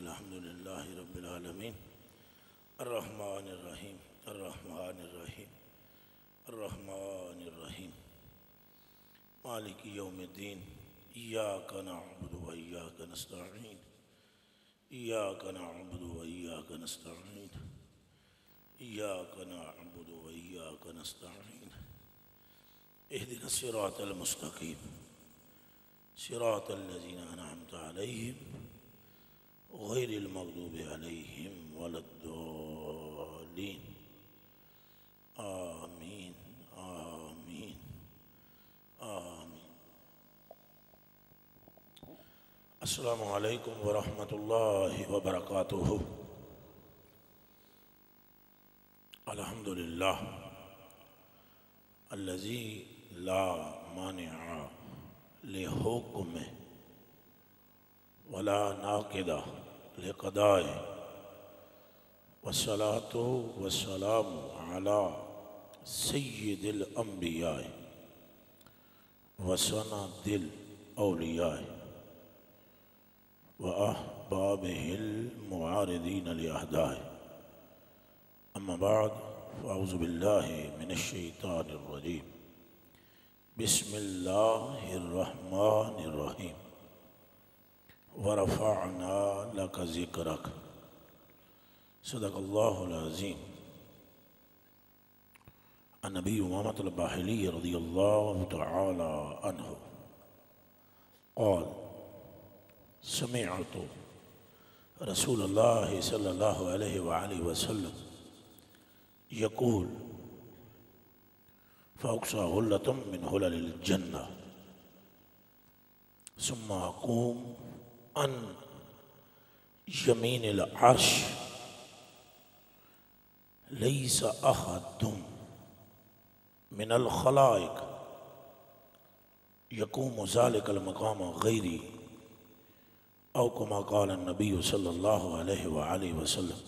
الحمد للہ رب العالمین الرحمن الرحیم الرحمن الرحیم الرحمن الرحیم مالک یوم الدین ایاک نعبد و ایاک نستعین ایاک نعبد و ایاک نستعین ایاک نعبد و ایاک نستعین اهدنا الصراط المستقیم صراط الذین انعمت علیہم غیر المغضوب علیہم ولا الضالین آمین آمین آمین۔ السلام علیکم ورحمۃ اللہ وبرکاتہ۔ الحمدللہ الذی لا مانع لحکمہ ولا ناقض لقضائہ والصلاة والسلام علی سید الانبیاء وسند الاولیاء واحبابہ المعارضین لأعدائہ، اما بعد فاعوذ باللہ من الشیطان الرجیم، بسم اللہ الرحمن الرحیم، ورفعنا لک ذکرک، صدق اللہ العظیم۔ النبی امامۃ الباہلی رضی اللہ تعالی عنہ قال سمعت رسول اللہ صلی اللہ علیہ وآلہ وسلم یقول فأقصى حلة من حلل الجنة ثم أقوم عن يمين العرش ليس أحد من الخلائق يقوم ذلك المقام غيري أو كما قال النبي صلى الله عليه وآله وسلم۔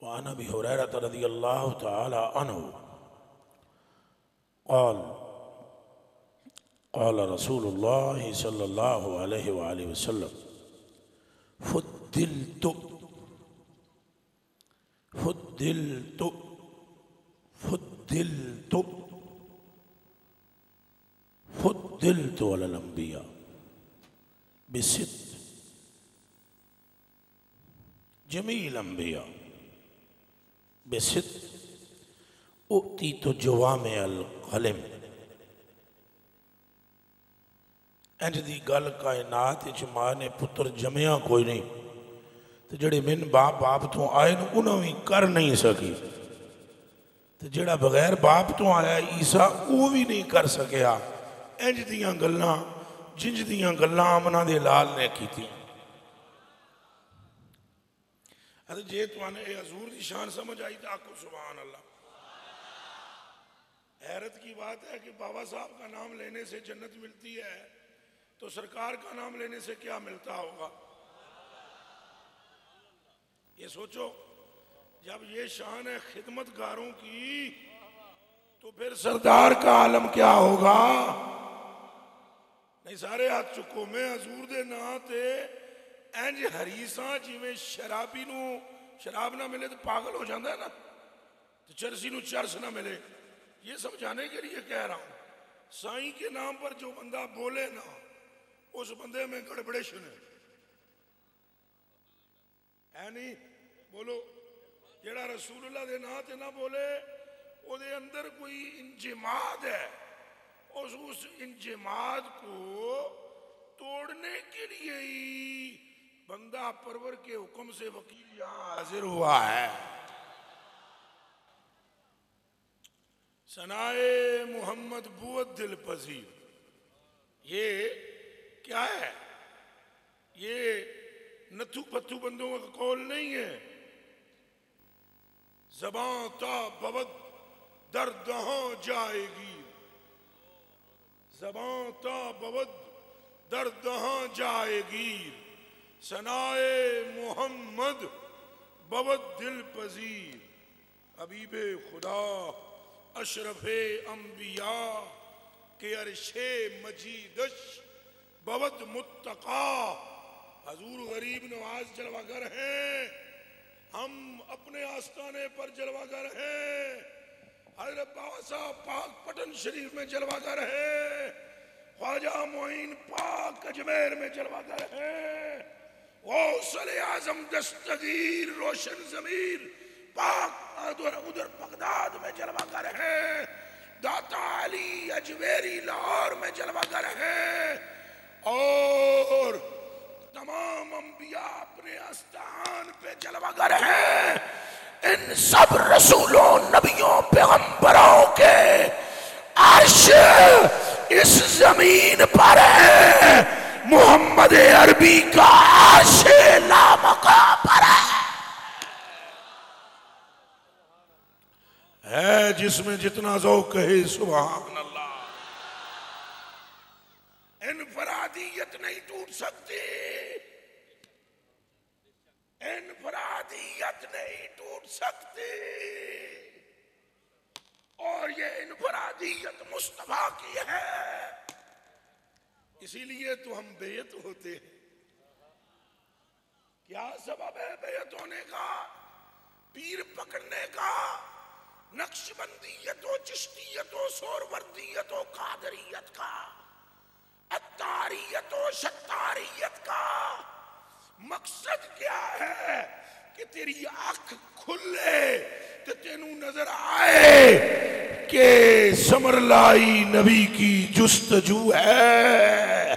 وعن أبي هريرة رضي الله تعالى عنه قال رسول الله صلى الله عليه وآله وسلم فضلت على الأنبياء بست، جميع الأنبياء بست، اؤتیت جوامع الکلم۔ انج دی گل کائنات وچ ماں نے پتر جمیا کوئی نہیں، تے جڑے من باپ تو آئے نا انہوں بھی کر نہیں سکی، تے جڑا بغیر باپ تو آیا عیسیٰ وہ بھی نہیں کر سکیا۔ انج دیاں گلاں جنج دیاں گلاں آمنہ دے لال نے کی تھی۔ جے تو آنے اے حضور دی شان سمجھ آئی تو آکو سبحان اللہ۔ حیرت کی بات ہے کہ بابا صاحب کا نام لینے سے جنت ملتی ہے تو سرکار کا نام لینے سے کیا ملتا ہوگا؟ یہ سوچو، جب یہ شان ہے خدمت گاروں کی تو پھر سردار کا عالم کیا ہوگا؟ نہیں سارے ہاتھ چکو، میں حضور دے نا تے اینج حریصاں جی میں شرابی نو شراب نہ ملے تو پاگل ہو جاندہ ہے نا، تو چرسی نو چرس نہ ملے، یہ سمجھانے کے لیے کہہ رہا ہوں۔ سائیں کے نام پر جو بندہ بولے نا اس بندے میں گڑبڑیشن ہے نہیں؟ بولو، جیڑا رسول اللہ دے نا تے نہ بولے وہ دے اندر کوئی انجماد ہے، اس انجماد کو توڑنے کے لیے ہی بندہ پرور کے حکم سے وکیل یہاں حاضر ہوا ہے۔ ثنائے محمد بوت دل پذیر، یہ کیا ہے؟ یہ نتھو پتھو بندوں کا قول نہیں ہے۔ زباں تا بود دردہاں جائے گی، زباں تا بود دردہاں جائے گی، ثنائے محمد بود دل پذیر، حبیب خدا اشرف انبیاء کے عرش مجیدش بود متقا حضور غریب نواز جلوہ گر ہیں، ہم اپنے آستانے پر جلوہ گر ہیں، حضرت بابا صاحب پاک پٹن شریف میں جلوہ گر ہیں، خواجہ معین پاک اجمیر میں جلوہ گر ہیں، غوث اعظم دستگیر روشن ضمیر پاک ادھر بغداد میں جلوہ گر ہیں، داتا علی اجمیری لاہور میں جلوہ گر ہیں، اور تمام انبیاء اپنے استعان پہ جلوہ گر ہیں۔ ان سب رسولوں، نبیوں، پیغمبروں کے عرش اس زمین پر ہے، محمد عربی کا عرش لامقام پر ہے جس میں جتنا ذوق ہے سبحان اللہ۔ انفرادیت نہیں ٹوٹ سکتی، انفرادیت نہیں ٹوٹ سکتی، اور یہ انفرادیت مصطفیٰ کی ہے، اسی لیے تو ہم بیعت ہوتے ہیں۔ کیا سبب ہے بیعت ہونے کا، پیر پکڑنے کا؟ نقش بندیت و چشتیت و سوروردیت و قادریت کا، اتاریت و شتاریت کا مقصد کیا ہے؟ کہ تیری آنکھ کھلے تو تینوں نظر آئے کہ سمرلائی نبی کی جستجو ہے،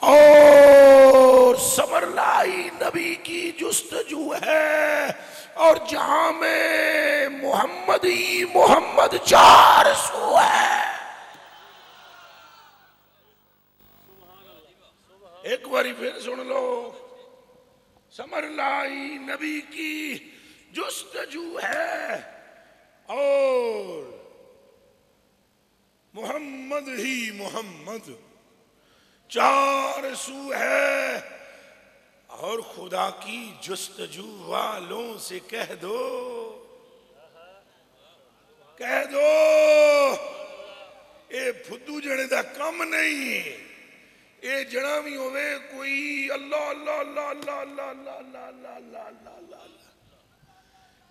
اور سمرلائی نبی کی جستجو ہے، اور جہاں میں محمد ہی محمد 400 ہے۔ ایک باری پھر سن لو، سمرلائی نبی کی جستجو ہے، اور محمد ہی محمد 400 ہے، اور خدا کی جستجو والوں سے کہہ دو اے پھدو جنے دا کم نہیں، اے جنا بھی ہوئے کوئی اللہ اللہ اللہ اللہ اللہ اللہ اللہ اللہ اللہ اللہ اللہ،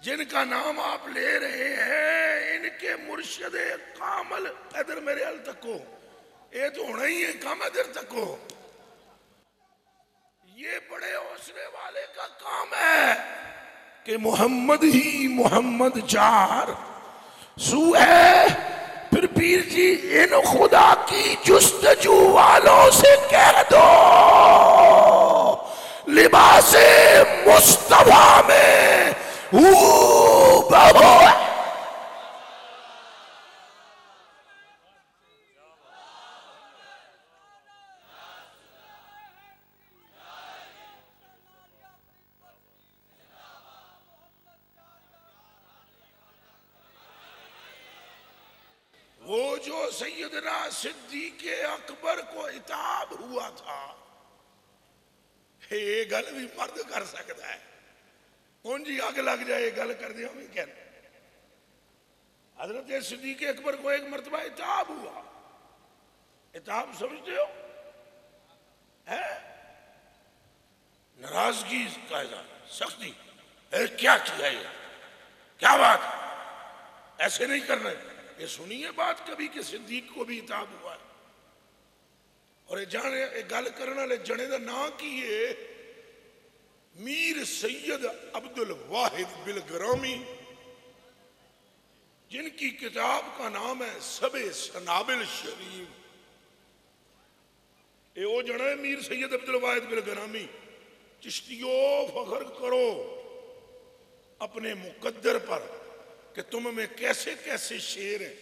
جن کا نام آپ لے رہے ہیں ان کے مرشد کامل ادھر میرے حل تکو، اے تو ہونا ہی ہے کام ادھر تکو، یہ بڑے حوصلے والے کا کام ہے کہ محمد ہی محمد 400 ہے۔ پھر پیر جی ان خدا کی جستجو والوں سے کہہ دو لباس مصطفیٰ میں بہو ہے۔ وہ جو سیدنا صدیق اکبر کو عتاب ہوا تھا، یہ گل بھی مرد کر سکتا ہے، کون جی آگ لگ جائے گل کر دیا ہمیں کہنا۔ حضرت صدیق اکبر کو ایک مرتبہ عتاب ہوا، عتاب سمجھتے ہو ہے ناراضگی کا اظہار، سختی، کیا کیا یہ، کیا بات، ایسے نہیں کرنا۔ یہ سنیے بات کبھی کہ صدیق کو بھی عتاب ہوا ہے، اور یہ گل کرنا لے جنے دا نا کیے میر سید عبدالواحد بالگرامی، جن کی کتاب کا نام ہے سب سنابل شریف۔ اے او جنے میر سید عبدالواحد بالگرامی، چشتیو فخر کرو اپنے مقدر پر کہ تم میں کیسے کیسے شعر ہیں۔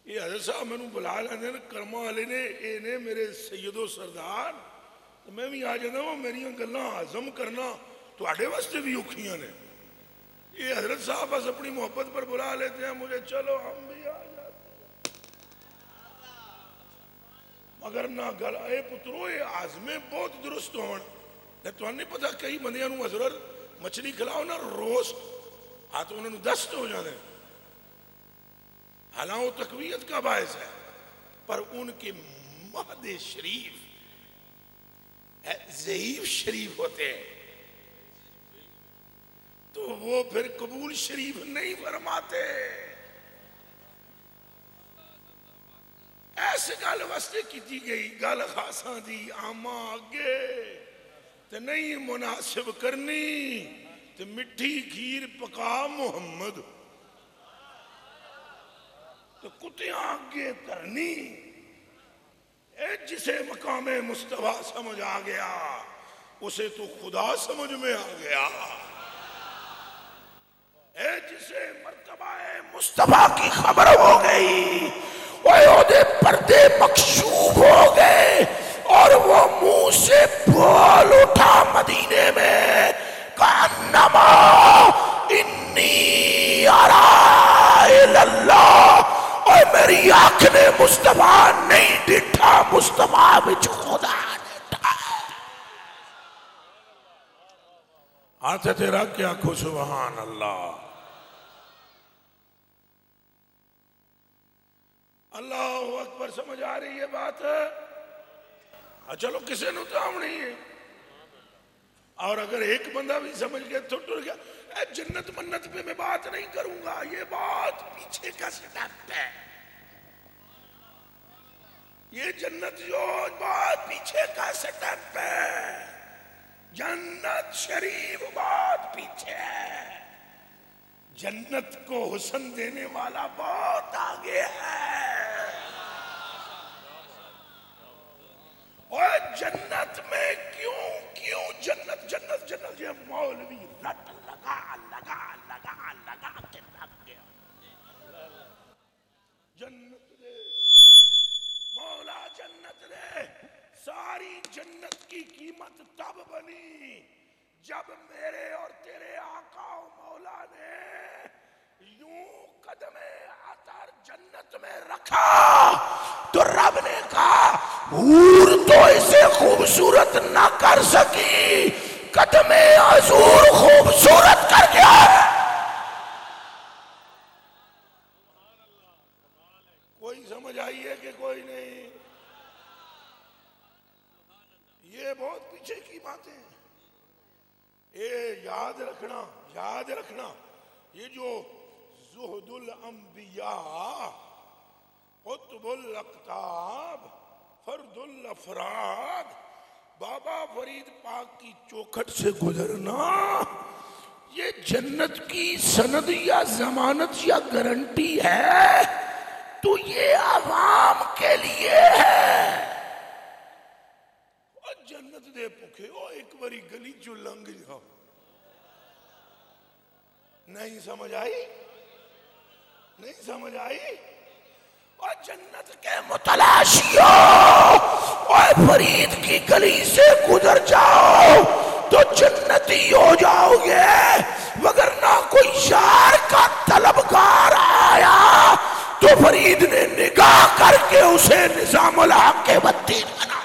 یہ حضرت صاحب میں نے بلا لینے کرما والے نے اے نے میرے سید و سردار، تو میں بھی آ جانا ہوں میری گلاں ہضم کرنا تو آڑے واسطے بھی اوکھیاں نے۔ یہ حضرت صاحب بس اپنی محبت پر بلا لیتے ہیں مجھے، چلو ہم بھی آ جاتے ہیں، مگر نہ گل اے پترو یہ عازمیں بہت درست ہون۔ تو نہیں پتا کئی بندیاں نو حضرت مچھلی کھلاؤ نا روسٹ، ہاں تو انہوں نے دست ہو جانے، حالانکہ وہ تقویت کا باعث ہے، پر ان کے مہد شریف ضعیف شریف ہوتے ہیں تو وہ پھر قبول شریف نہیں فرماتے. ایسے گل واسطے کی گئی گل خاصاں دی آما اگے تے نہیں مناسب کرنی تے مٹھی کھیر پکا محمد تو کتیاں آگے کرنی. جسے مقام مصطفیٰ سمجھ آ گیا اسے تو خدا سمجھ میں آ گیا. جسے مرتبہ مصطفیٰ کی خبر ہو گئی وہ پردے مکشوف ہو گئے اور وہ منہ سے بول اٹھا مدینے میں کانما انی ارائے اللہ. اور میری آنکھ نے مصطفیٰ نہیں ڈٹھا مصطفیٰ بچ خدا ڈٹھا. ہاتھ تیرا کیا کھو سبحان اللہ. اللہ اکبر. سمجھ آ رہی ہے بات؟ چلو کسے نو تو نہیں ہے اور اگر ایک بندہ بھی سمجھ گیا تو ٹر گیا. جنت منت پہ میں بات نہیں کروں گا, یہ بات پیچھے کا سٹیپ ہے. یہ جنت جو بات پیچھے کا سٹیپ ہے. جنت شریف بات پیچھے ہے. جنت کو حسن دینے والا بہت آگے ہے. اور جنت میں کیوں جنت جنت جنت یہ مولوی رٹ لگا کے لگ گیا. جنت دے مولا جنت دے. ساری جنت کی قیمت تب بنی جب میرے اور تیرے آقا و مولا نے یوں قدم عطر جنت میں رکھا تو رب نے کہا حور تو اسے خوبصورت نہ کر سکی, قدم حضور خوبصورت کر گیا. کوئی سمجھ آئی ہے کہ کوئی نہیں؟ یہ بہت پیچھے کی باتیں ہیں. یاد رکھنا یہ جو زہد الانبیاء قطب الاقطاب فرد الافراد بابا فرید پاک کی چوکھٹ سے گزرنا یہ جنت کی سند یا ضمانت یا گارنٹی ہے تو یہ عوام کے لیے ہے. اور جنت دے پکھے ایک باری گلی جو لنگ جاؤ. نہیں سمجھ آئی؟ اور جنت کے متلاشیوں اور فرید کی گلی سے گزر جاؤ تو جنتی ہو جاؤ گے, وگرنہ کوئی یار کا طلبگار آیا تو فرید نے نگاہ کر کے اسے نظام الحق کے بتی بنا.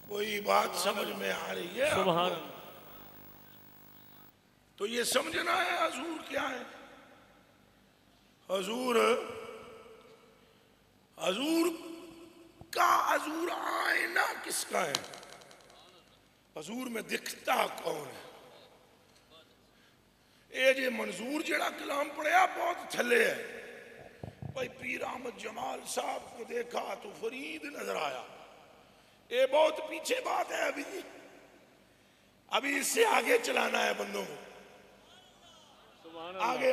کوئی بات سمجھ میں آ رہی ہے؟ سبحان اللہ. تو یہ سمجھنا ہے حضور کیا ہے. حضور کا حضور آئینہ کس کا ہے؟ حضور میں دکھتا کون ہے؟ اے جے منظور جڑا کلام پڑھیا بہت تھلے ہے. بھائی پیر احمد جمال صاحب کو دیکھا تو فرید نظر آیا. یہ بہت پیچھے بات ہے. ابھی اس سے آگے چلانا ہے بندوں کو. آگے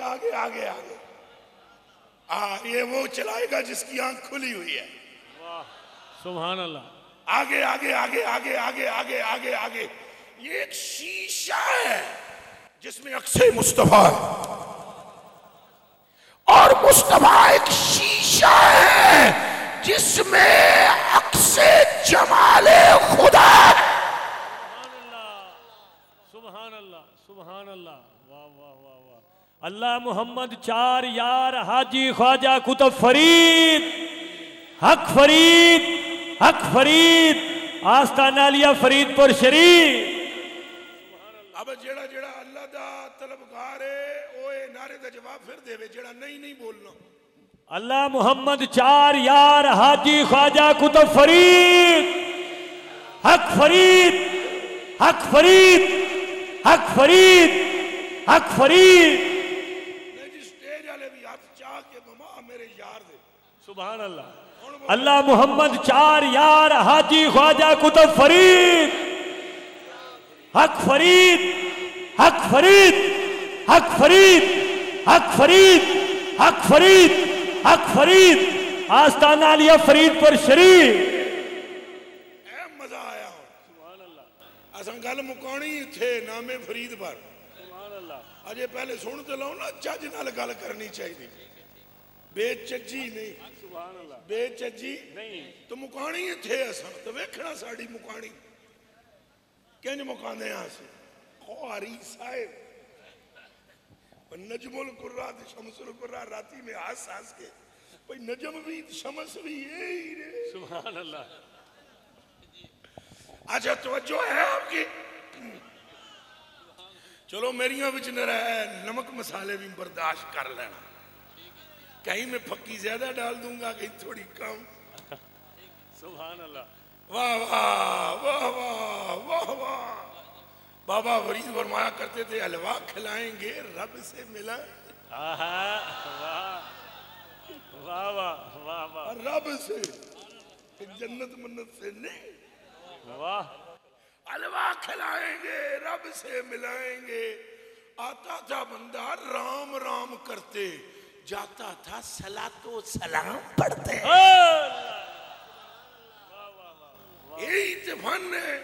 یہ وہ چلائے گا جس کی آنکھ کھلی ہوئی ہے. سبحان اللہ. آگے یہ ایک شیشہ ہے جس میں عکس مصطفیٰ ہے اور مصطفیٰ ایک شیشہ ہے جس میں عکس جمال خدا ہے. سبحان اللہ. واہ واہ واہ واہ. اللہ محمد چار یار حاجی خواجہ کتب فرید حق فرید آستانہ لیا فرید پور شریف. اب جڑا اللہ دا طلبگار ہے اوے نہ نعرے دا جواب پھر دے وے جڑا نہیں بولنا. اللہ محمد چار یار حاجی خواجہ کتب فرید حق فرید حق فرید حق فرید حق فرید. نہیں جی سٹیج والے بھی ہاتھ چاہ کے مما میرے یار دے. سبحان اللہ. اللہ محمد چار یار حاجی خواجہ کتب فرید حق فرید حق فرید حق فرید حق فرید حق فرید حق فرید آستانہ علیہ فرید پر شریف. اے مزہ آیا ہوں. سبحان اللہ. اساں گل مکانی تھے نام فرید پر. سبحان اللہ. اجے پہلے سن تے لو نا چج نال گل کرنی چاہیے. بے چجی نہیں. سبحان اللہ. بے چجی نہیں تو مکانی تھے اساں تو ویکھنا ساڈی مکانی کنج مکاندے ہاں اسی. خواری صاحب نجم القرات شمس القرات راتی میں آس کے بھئی نجم بھی شمس بھی یہی رہے. سبحان اللہ. اچھا توجہ ہے آپ کی. چلو میریاں وچ نہ رہے نمک مسالے بھی برداشت کر لینا. کہیں میں پھکی زیادہ ڈال دوں گا کہیں تھوڑی کم. سبحان اللہ. واہ واہ واہ واہ واہ واہ. بابا فرید فرمایا کرتے تھے حلوہ کھلائیں گے رب سے ملائیں. واہ واہ واہ واہ. رب سے جنت منت سے نہیں. واہ. حلوہ کھلائیں گے رب سے ملائیں گے. آتا تھا بندہ رام رام کرتے جاتا تھا صلاۃ و سلام پڑھتے. یہی فن ہے.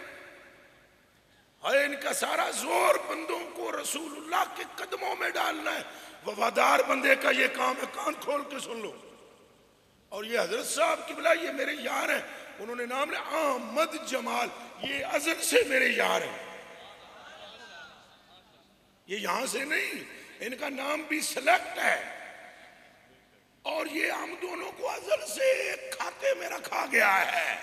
ان کا سارا زور بندوں کو رسول اللہ کے قدموں میں ڈالنا ہے. وفادار بندے کا یہ کام ہے. کان کھول کے سن لو. اور یہ حضرت صاحب کی بلا یہ میرے یار ہیں. انہوں نے نام لیا احمد جمال. یہ ازل سے میرے یار ہیں. یہ یہاں سے نہیں. ان کا نام بھی سلیکٹ ہے. اور یہ ہم دونوں کو ازل سے ایک کھاتے میں رکھا گیا ہے.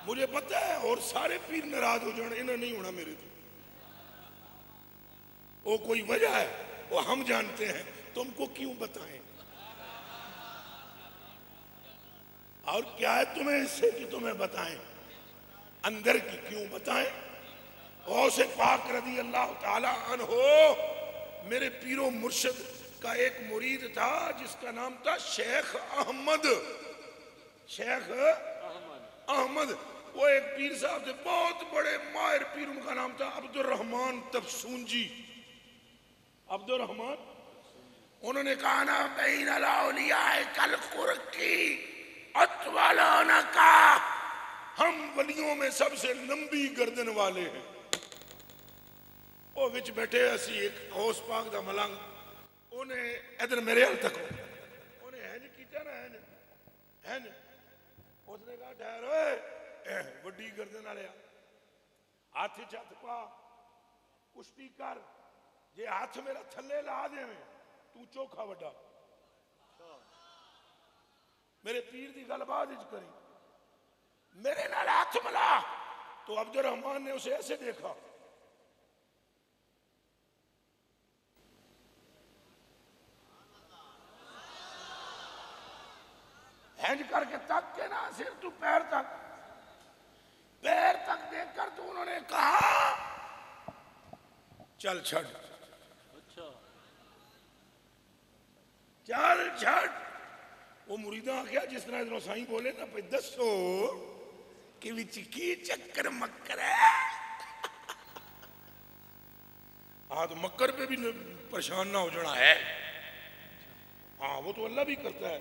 مجھے پتہ ہے اور سارے پیر ناراض ہو جانے انہیں نہیں ہونا میرے تو. وہ کوئی وجہ ہے وہ ہم جانتے ہیں. تم کو کیوں بتائیں. اور کیا ہے تمہیں اس سے کہ تمہیں بتائیں. اندر کی کیوں بتائیں. غوث پاک رضی اللہ تعالی عنہ میرے پیر و مرشد کا ایک مرید تھا جس کا نام تھا شیخ احمد. شیخ احمد. وہ ایک پیر صاحب تھے بہت بڑے ماہر پیر. ان کا نام تھا عبد الرحمن تفسونجی. عبد الرحمن. انہوں نے کہا نا بین الاولیاء کالقرقی اطولون کا. ہم ولیوں میں سب سے لمبی گردن والے ہیں. وہ وچ بیٹھے اسی ایک غوث پاک دا ملنگ. انہیں ادھر میرے حل تک انہیں ہینج کیتا نا ہینج. اس نے کہا ٹھہر ہوئے وڈی گردن والے ہاتھ چت پا کشتی کر. جے ہاتھ میرا تھلے لا دے تو چوکھا وڈا. میرے پیر دی گل بعد وچ کری. میرے نال ہاتھ ملا. تو عبد الرحمن نے اسے ایسے دیکھا. ہینج کر کے تک کے نا صرف تو پیر تک دیکھ کر تو انہوں نے کہا چل چھڑ. چل چھڑ. وہ مریداں آ گیا جس طرح ادھر سائیں بولے نا پہ دسو کہ وچ کی چکر مکر ہے. ہاں تو مکر پہ بھی پریشان نہ ہو جانا ہے. ہاں وہ تو اللہ بھی کرتا ہے.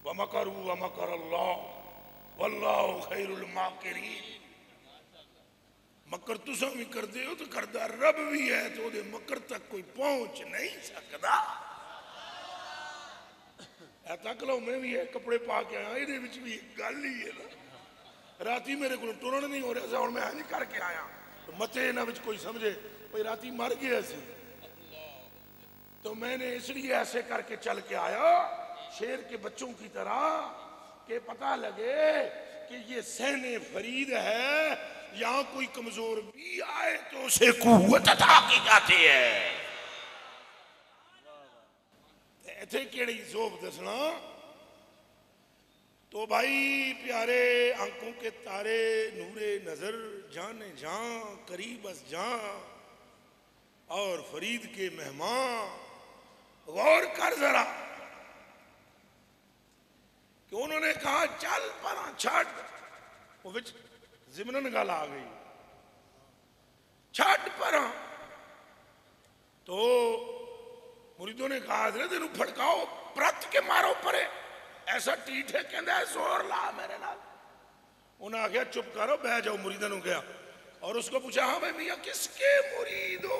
وَمَكَرُوا وَمَكَرَ اللَّهُ وَاللَّهُ خَيْرُ الْمَاكِرِينَ. مکر تساں بھی کر دے ہو تو کردہ رب بھی ہے تو دے مکر تک کوئی پہنچ نہیں سکتا. اے تک لو میں بھی ہے کپڑے پا کے آیا. یہ وچ بھی ایک گل ہی ہے نا. راتی میرے کو ٹرن نہیں ہو رہا سا. اور میں ہنج کر کے آیا تو متے نہ وچ کوئی سمجھے بھئی راتی مر گیا سی. تو میں نے اس لیے ایسے کر کے چل کے آیا شیر کے بچوں کی طرح کہ پتہ لگے کہ یہ سہن فرید ہے. یہاں کوئی کمزور بھی آئے تو اسے قوت عطا کی جاتی ہے. ایتھے کیڑی ذوب دسنا. تو بھائی پیارے آنکھوں کے تارے نورے نظر جان جاں قریب از جاں اور فرید کے مہمان غور کر ذرا کہ انہوں نے کہا چل پراں چھٹ وہ وچ ضمنن گل آ گئی چھٹ پراں. تو مریدوں نے کہا حضرت انہوں پھڑکاؤ پرت کے مارو پرے ایسا ٹیٹ ہے کہندہ ہے زور لا میرے نال. انہوں نے آگیا چپ کرو بہ جاؤ. مریدوں نے گیا اور اس کو پوچھا ہاں میں میاں کس کے مرید ہو؟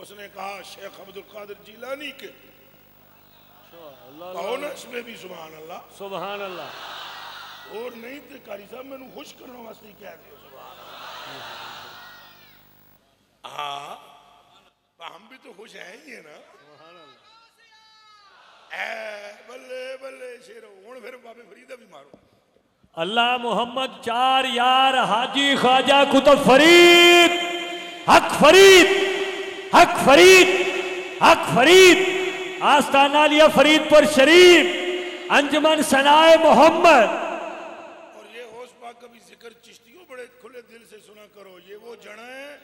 اس نے کہا شیخ عبدالقادر جیلانی کے. کہو نا اس میں بھی سبحان اللہ سبحان اللہ. اور نہیں تے قاری صاحب میں نے خوش کرنا واسطے کہہ دیو سبحان اللہ. ہاں ہم بھی تو خوش ہیں ہی ہیں نا. اے بلے بلے شیرو ہوں پھر بابے فریدہ بھی مارو. اللہ محمد چار یار حاجی خواجہ قطب فرید حق فرید حق فرید حق فرید آستانہ لیا فرید پر شریف انجمن ثنائے محمد. اور یہ ہوش پاک کا بھی ذکر چشتیوں بڑے کھلے دل سے سنا کرو. یہ وہ جڑا ہے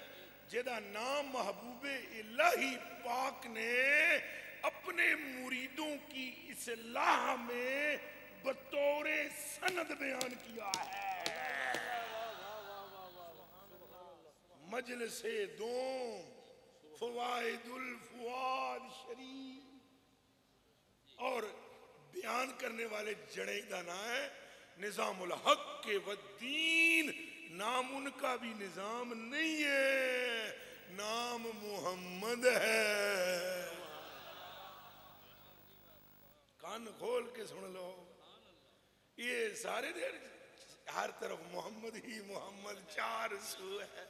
جیدہ نام محبوب الہی پاک نے اپنے مریدوں کی اصلاح میں بطور سند بیان کیا ہے. مجلس دوم فوائد الفواد شریف. اور بیان کرنے والے جڑے دانا ہے نظام الحق کے والدین. نام ان کا بھی نظام نہیں ہے نام محمد ہے. کان کھول کے سن لو یہ سارے دیر ہر طرف محمد ہی محمد چار سو ہے.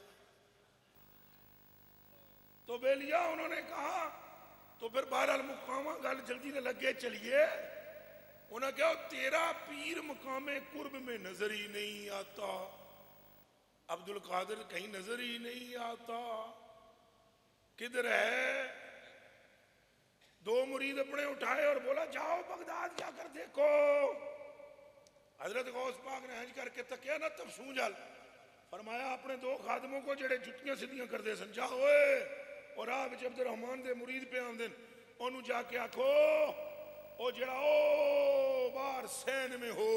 تو بیلیا انہوں نے کہا تو پھر بہرحال مقامہ گل جلدی نہ لگے چلیے. انہوں نے کہا تیرا پیر مقام قرب میں نظر ہی نہیں آتا. عبدالقادر کہیں نظر ہی نہیں آتا. کدھر ہے؟ دو مرید اپنے اٹھائے اور بولا جاؤ بغداد جا کر دیکھو. حضرت غوث پاک نے ہنج کر کے تکیا نہ تب سوں جال فرمایا اپنے دو خادموں کو جڑے جتیاں سدیاں کر دے سن جاؤ اور آپ عبد الرحمن دے مرید پہ آمدن انہوں جا کے آکھو او جڑا او بار سین میں ہو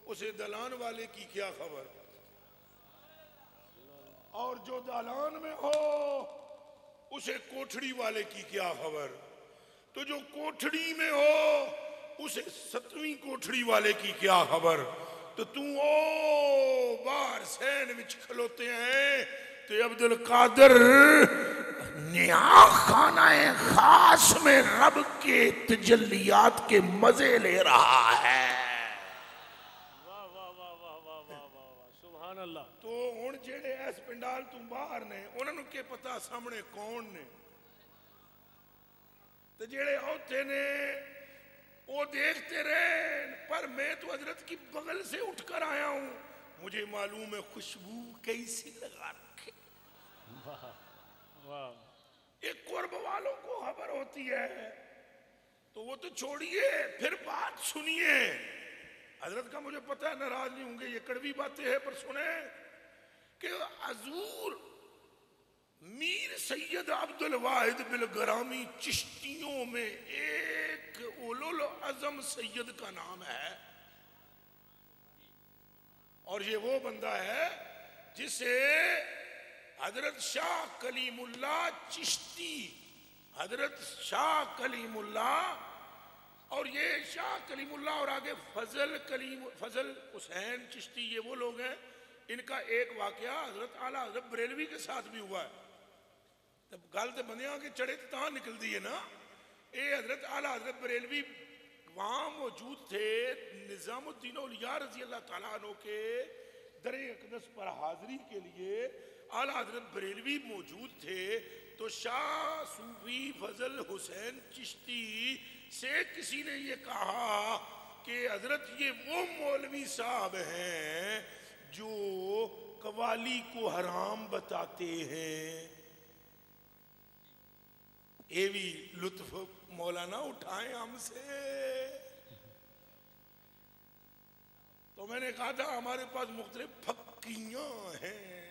اسے دلان والے کی کیا خبر اور جو دالان میں ہو اسے کوٹھڑی والے کی کیا خبر. تو جو کوٹھڑی میں ہو اسے 7ویں کوٹھڑی والے کی کیا خبر. تو او بار سین وچ کھلوتے ہیں تو عبدالقادر نیا خانہ خاص میں رب کے تجلیات کے مزے لے رہا ہے. تو ہن جڑے اس پنڈال تو باہر نے انہوں نے کہ پتا سامنے کون نے تو جڑے اوتھے نے وہ دیکھتے رہے. پر میں تو حضرت کی بغل سے اٹھ کر آیا ہوں مجھے معلوم ہے خوشبو کیسی لگا رکھے. ایک قرب والوں کو خبر ہوتی ہے تو وہ تو چھوڑیے پھر بات سنیے. حضرت کا مجھے پتہ ہے ناراض نہیں ہوں گے یہ کڑوی باتیں ہیں پر سنیں کہ حضور میر سید عبد الواحد بالگرامی چشتیوں میں ایک اولو العظم سید کا نام ہے اور یہ وہ بندہ ہے جسے حضرت شاہ کلیم اللہ چشتی حضرت شاہ کلیم اللہ اور یہ شاہ کلیم اللہ اور آگے فضل حسین چشتی یہ وہ لوگ ہیں. ان کا ایک واقعہ حضرت اعلیٰ حضرت بریلوی کے ساتھ بھی ہوا ہے. تب گل تو بندیاں کے چڑھے تاں نکل دی ہے نا. اے حضرت اعلیٰ حضرت بریلوی وہاں موجود تھے نظام الدین اولیاء رضی اللہ تعالیٰ عنہ کے در اقدس پر حاضری کے لیے اعلیٰ حضرت بریلوی موجود تھے. تو شاہ صوفی فضل حسین چشتی سے کسی نے یہ کہا کہ حضرت یہ وہ مولوی صاحب ہیں جو قوالی کو حرام بتاتے ہیں. یہ بھی لطف مولا انگلا نہ اٹھائیں ہم سے. تو میں نے کہا تھا ہمارے پاس مختلف پھکیاں ہیں,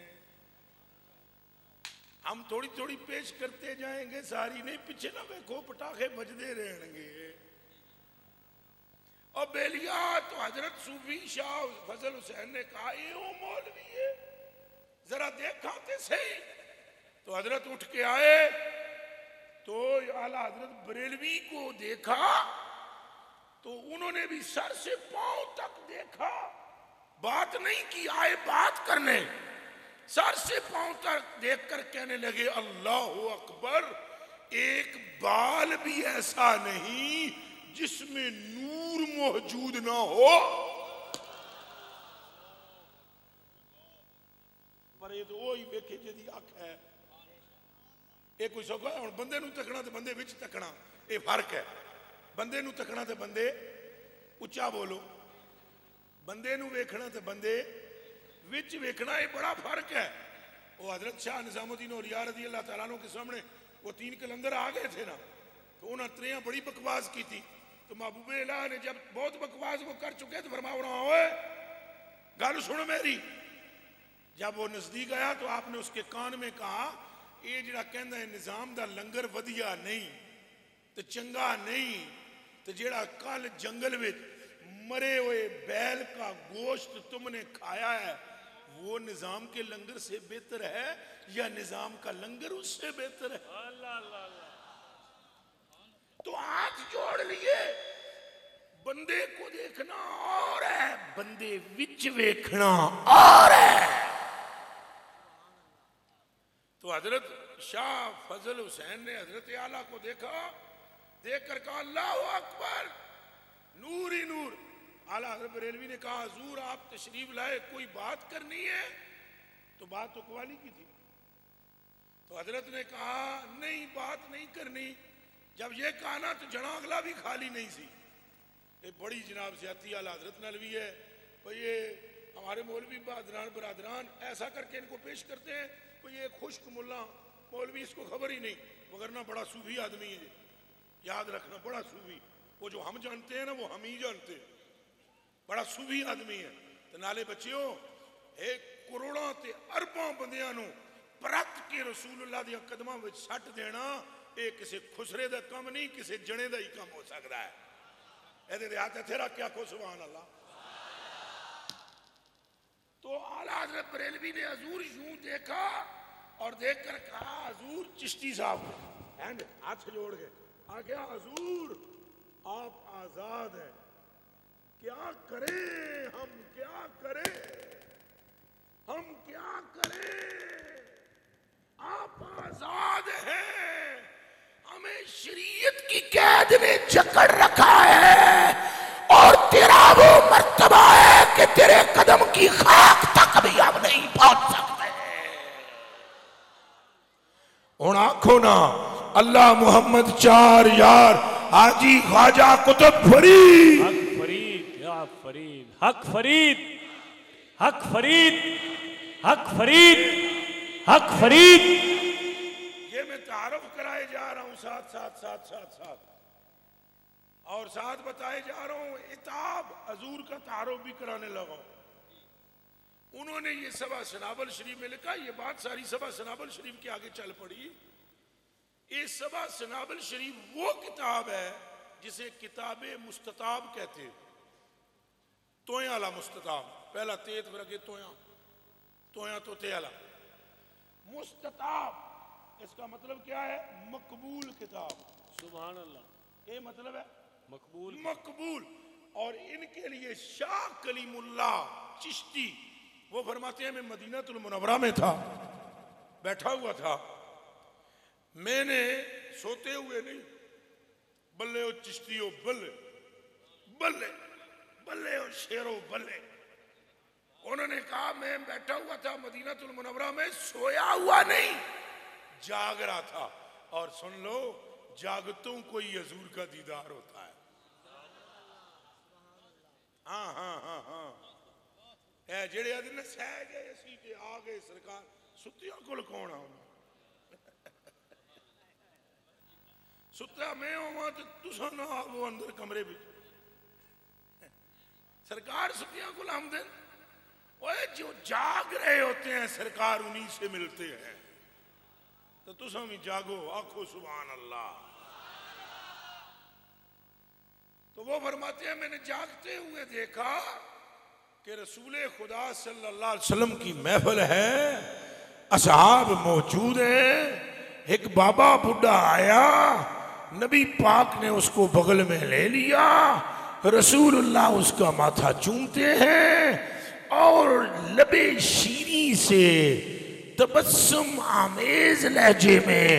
ہم تھوڑی تھوڑی پیش کرتے جائیں گے, ساری نہیں. پیچھے نہ دیکھو پٹاخے بجتے رہیں گے. اور بیلیا تو حضرت صوفی شاہ فضل حسین نے کہا یہ وہ مولوی ہے, ذرا دیکھا تے صحیح. تو حضرت اٹھ کے آئے تو اعلیٰ حضرت بریلوی کو دیکھا تو انہوں نے بھی سر سے پاؤں تک دیکھا, بات نہیں کی, آئے بات کرنے. سر سے پاؤں تک دیکھ کر کہنے لگے اللہ اکبر, ایک بال بھی ایسا نہیں جس میں نور موجود نہ ہو. پر یہ تو وہی ویکھے جدی اکھ ہے. یہ کوئی سوکھا ہے, بندے نو تکنا تے بندے وچ تکنا یہ فرق ہے. بندے نو تکنا تے بندے اچھا بولو, بندے نو ویکھنا تے بندے وچ ویکھنا, یہ بڑا فرق ہے. وہ حضرت شاہ نظام الدین اولیاء رضی اللہ تعالیٰ عنہ کے سامنے وہ 3 قلندر آ گئے تھے نا, تو انہوں نے بڑی بکواس کی تھی. تو محبوب الہ نے جب بہت بکواس وہ کر چکے تو فرمایا رہا ہوئے گل سنو میری. جب وہ نزدیک آیا تو آپ نے اس کے کان میں کہا یہ جڑا کہندا ہے نظام دا لنگر ودیا نہیں تو چنگا نہیں, تو جڑا کل جنگل وچ مرے ہوئے بیل کا گوشت تم نے کھایا ہے وہ نظام کے لنگر سے بہتر ہے یا نظام کا لنگر اس سے بہتر ہے؟ تو ہاتھ جوڑ لیے. بندے کو دیکھنا اور ہے, بندے وچ ویکھنا اور ہے. تو حضرت شاہ فضل حسین نے حضرت اعلیٰ کو دیکھا, دیکھ کر کہا اللہ اکبر, نور ہی نور. اعلیٰ حضرت بریلوی نے کہا حضور آپ تشریف لائے, کوئی بات کرنی ہے؟ تو بات تو قوالی کی تھی. تو حضرت نے کہا نہیں بات نہیں کرنی. جب یہ کہا نا تو جنا اگلا بھی خالی نہیں سی. یہ بڑی جناب زیادتی اعلیٰ حضرت نلوی ہے. یہ ہمارے مولوی برادران ایسا کر کے ان کو پیش کرتے ہیں یہ خشک ملا مولوی, اس کو خبر ہی نہیں, وگرنہ بڑا صوفی آدمی ہے. یاد رکھنا بڑا صوفی, وہ جو ہم جانتے ہیں نا وہ ہم ہی جانتے ہیں, بڑا صوفی آدمی ہے. تو نالے بچیوں ایک کروڑاں تے ارباں بندیاں نو پرت کے رسول اللہ دیا قدماں وچ سٹ دینا یہ کسی خسرے دا کم نہیں, کسی جنے دا ہی کم ہو سکتا ہے. ایدے دے ہاتھ تیرا کیا کو سبحان اللہ. تو اعلیٰ حضرت بریلوی نے حضور یوں دیکھا اور دیکھ کر کہا حضور چشتی صاحب ہاتھ جوڑ گئے, آگیا حضور آپ آزاد ہیں, کیا کریں ہم, کیا کریں ہم, کیا کریں, آپ آزاد ہیں, ہمیں شریعت کی قید نے جکڑ رکھا ہے اور تیرا وہ مرتبہ ہے کہ تیرے قدم کی خاک تک بھی ہم نہیں پہنچ سکتے. ہن آنکھو نا اللہ محمد 4 یار حاجی خواجہ قطب فرید. حق فرید یا فرید, حق فرید, حق فرید, حق فرید, حق فرید. یہ میں تعارف کرائے جا رہا ہوں ساتھ اور ساتھ بتائے جا رہا ہوں. اتاب حضور کا تعارف بھی کرانے لگا ہوں. انہوں نے یہ سبا سنابل شریف میں لکھا, یہ بات ساری سبا سنابل شریف کے آگے چل پڑی. یہ سبا سنابل شریف وہ کتاب ہے جسے کتاب مستطاب کہتے ہیں. تویاں والا مستطاب, پہلا تیت پھر اگے تویاں تو تے والا مستطاب. اس کا مطلب کیا ہے؟ مقبول کتاب. سبحان اللہ. یہ مطلب ہے مقبول. اور ان کے لیے شاہ کلیم اللہ چشتی وہ فرماتے ہیں میں مدینہ المنورہ میں تھا, بیٹھا ہوا تھا, میں نے سوتے ہوئے نہیں, بلے او چشتی او بلے بلے بلے او شیرو بلے. انہوں نے کہا میں بیٹھا ہوا تھا مدینہ المنورہ میں, سویا ہوا نہیں, جاگ رہا تھا. اور سن لو جاگتوں کو ہی حضور کا دیدار ہوتا ہے. ہاں ہاں ہاں ہاں اے جڑے آدھے سہ گئے اسی تے آ گئے سرکار, ستیاں کو لکھونا. ستا میں ہوا تو تسا نہ آو اندر کمرے بھی سرکار ستیاں کو لام دن جو جاگ رہے ہوتے ہیں سرکار انہی سے ملتے ہیں تو تسا بھی جاگو آنکھو سبحان اللہ. تو وہ فرماتے ہیں میں نے جاگتے ہوئے دیکھا کہ رسول خدا صلی اللہ علیہ وسلم کی محفل ہے, اصحاب موجود ہیں, ایک بابا بڈھا آیا, نبی پاک نے اس کو بغل میں لے لیا, رسول اللہ اس کا ماتھا چومتے ہیں اور لبے شیریں سے تبسم آمیز لہجے میں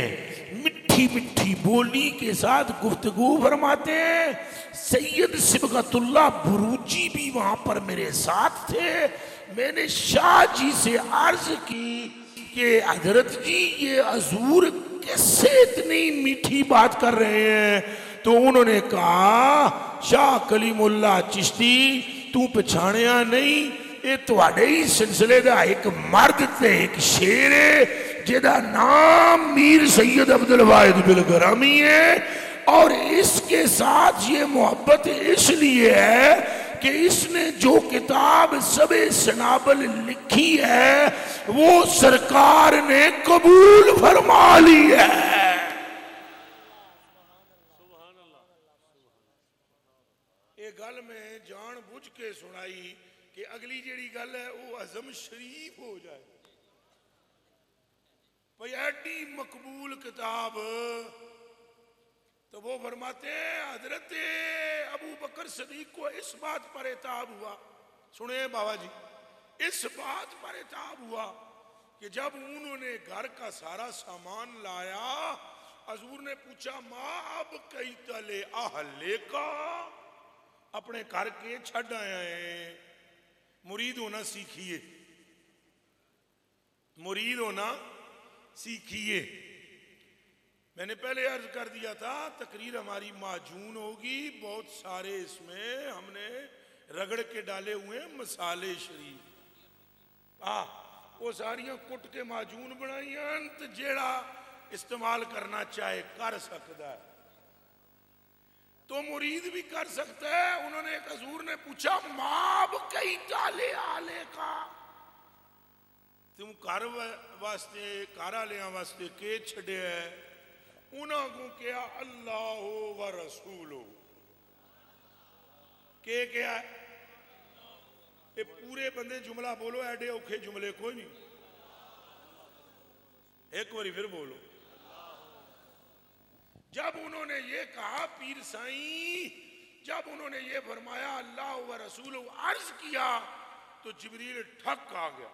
مٹھی مٹھی بولی کے ساتھ گفتگو فرماتے ہیں. سید صبغت اللہ بروجی بھی وہاں پر میرے ساتھ تھے. میں نے شاہ جی سے عرض کی کہ حضرت جی یہ حضور کیسے اتنی میٹھی بات کر رہے ہیں؟ تو انہوں نے کہا شاہ کلیم اللہ چشتی تو پچھاڑیا نہیں, یہ تواڈے ہی سلسلے دا ایک مرد تے ایک شیر ہے جدا نام میر سید عبدالواحد بالگرامی ہے, اور اس کے ساتھ یہ محبت اس لیے ہے کہ اس نے جو کتاب سب سنابل لکھی ہے وہ سرکار نے قبول فرما لی ہے. یہ گل میں جان بوجھ کے سنائی کہ اگلی جیڑی گل ہے وہ عظم شریف ہو جائے. بھئی ایڈی مقبول کتاب. تو وہ فرماتے ہیں حضرت ابو بکر صدیق کو اس بات پر اتاب ہوا, سنیں بابا جی, اس بات پر اتاب ہوا کہ جب انہوں نے گھر کا سارا سامان لایا, حضور نے پوچھا ماں اب کئی تلے اہلے کا, اپنے گھر کے چھڑ آیا ہیں. مرید ہونا سیکھیے, مرید ہونا سیکھیے. میں نے پہلے عرض کر دیا تھا تقریر ہماری معجون ہوگی, بہت سارے اس میں ہم نے رگڑ کے ڈالے ہوئے مسالے شریف, وہ ساریاں کٹ کے معجون بنائیاں تو جیڑا استعمال کرنا چاہے کر سکتا ہے. تو مرید بھی کر سکتا ہے. انہوں نے ایک حضور نے پوچھا ماب کئی تالے آلے کا, تم کار واسطے کارا لیاں واسطے کے چھڑے ہے؟ انہوں کو کیا اللہ و رسولو کہ کیا ہے؟ یہ پورے بندے جملہ بولو, ایڈے اوکھے جملے کوئی نہیں, ایک باری پھر بولو. جب انہوں نے یہ کہا پیر سائیں, جب انہوں نے یہ فرمایا اللہ و رسولو عرض کیا تو جبریل ٹھک آ گیا.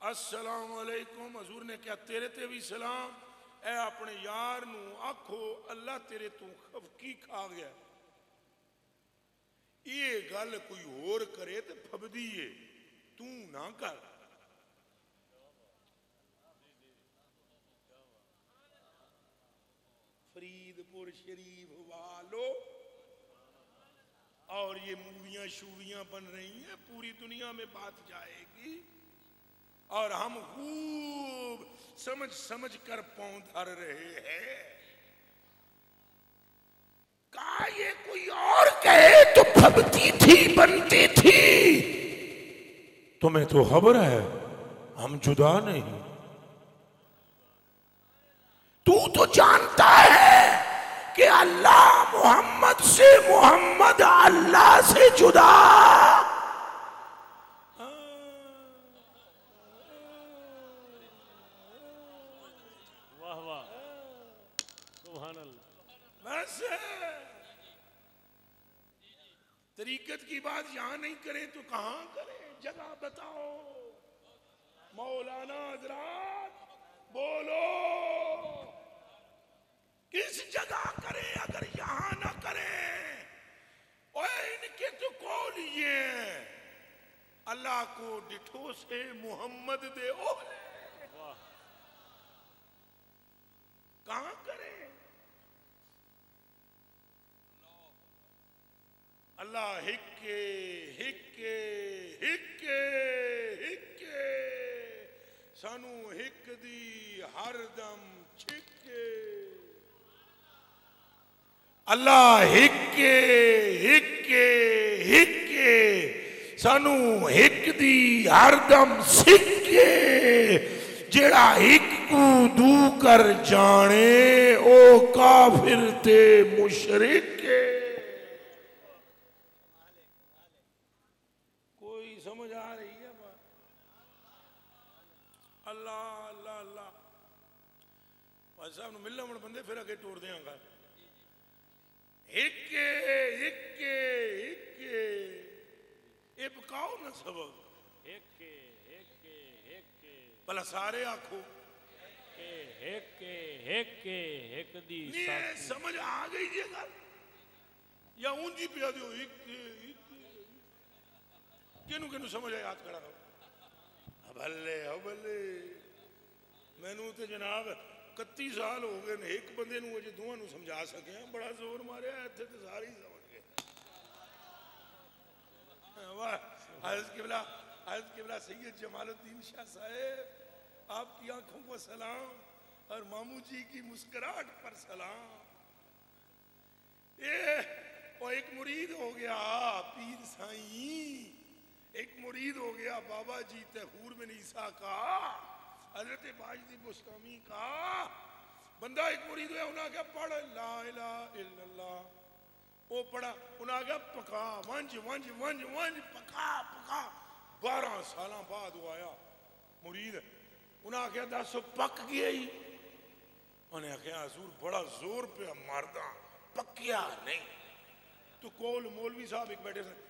السلام علیکم. حضور نے کیا تیرے تے بھی سلام, اے اپنے یار نو آکھو اللہ تیرے تو خفقی کھا گیا. یہ گل کوئی اور کرے تو پھبدیے, تو نہ کر. فرید پور شریف والو, اور یہ موویاں شوویاں بن رہی ہیں, پوری دنیا میں بات جائے گی, اور ہم خوب سمجھ سمجھ کر پاؤں دھر رہے ہیں. کہا یہ کوئی اور کہے تو پھبتی تھی بنتی تھی. تمہیں تو خبر ہے ہم جدا نہیں. تو جانتا ہے کہ اللہ محمد سے, محمد اللہ سے جدا. بس طریقت کی بات یہاں نہیں کریں تو کہاں کریں؟ جگہ بتاؤ مولانا حضرات, بولو کس جگہ کریں اگر یہاں نہ کریں؟ اور ان کے تو قول یہ ہیں اللہ کو ڈٹھو سے محمد دے اولے. کہاں کریں؟ اللہ ہکے ہکے ہکے ہکے سانو ہک دی ہر دم چھکے. اللہ ایک سانو ایک دی ہر دم سکھے جڑا ایک کو دو کر جانے او کافر تے مشرک کوئی سمجھ آ رہی ہے بات؟ اللہ اللہ اللہ بھائی صاحب نے ملنا من بندے پھر اگے ٹوڑ دیاں گا ایک اے پکاؤ نا سبق بھلا سارے آنکھو نہیں سمجھ آ گئی جی گل یا اونجی پیا دیو کنو سمجھ آئے ہاتھ کھڑا رہو بھلے میں نو تے جناب 31 سال ہو گئے ایک بندے نو اجے دوہاں نو سمجھا سکے ہیں بڑا زور مارے ہیں تھے تے سارے ہی سمجھ گئے واہ حضرت قبلہ سید جمال الدین شاہ صاحب آپ کی آنکھوں کو سلام اور مامو جی کی مسکراہٹ پر سلام اور ایک مرید ہو گیا پیر سائیں ایک مرید ہو گیا بابا جی تحور بن عیسیٰ کا حضرت باجدی بستامی کا بندہ ایک مرید ہویا انہاں کیا پڑھ لا الہ الا اللہ وہ پڑھا انہاں کیا پکا ونج پکا 12 سالاں بعد وہ آیا مرید انہاں کیا دس پک گیا ہی انہیں کیا حضور بڑا زور پہ مردہ پکیا نہیں تو کول مولوی صاحب ایک بیٹھے سے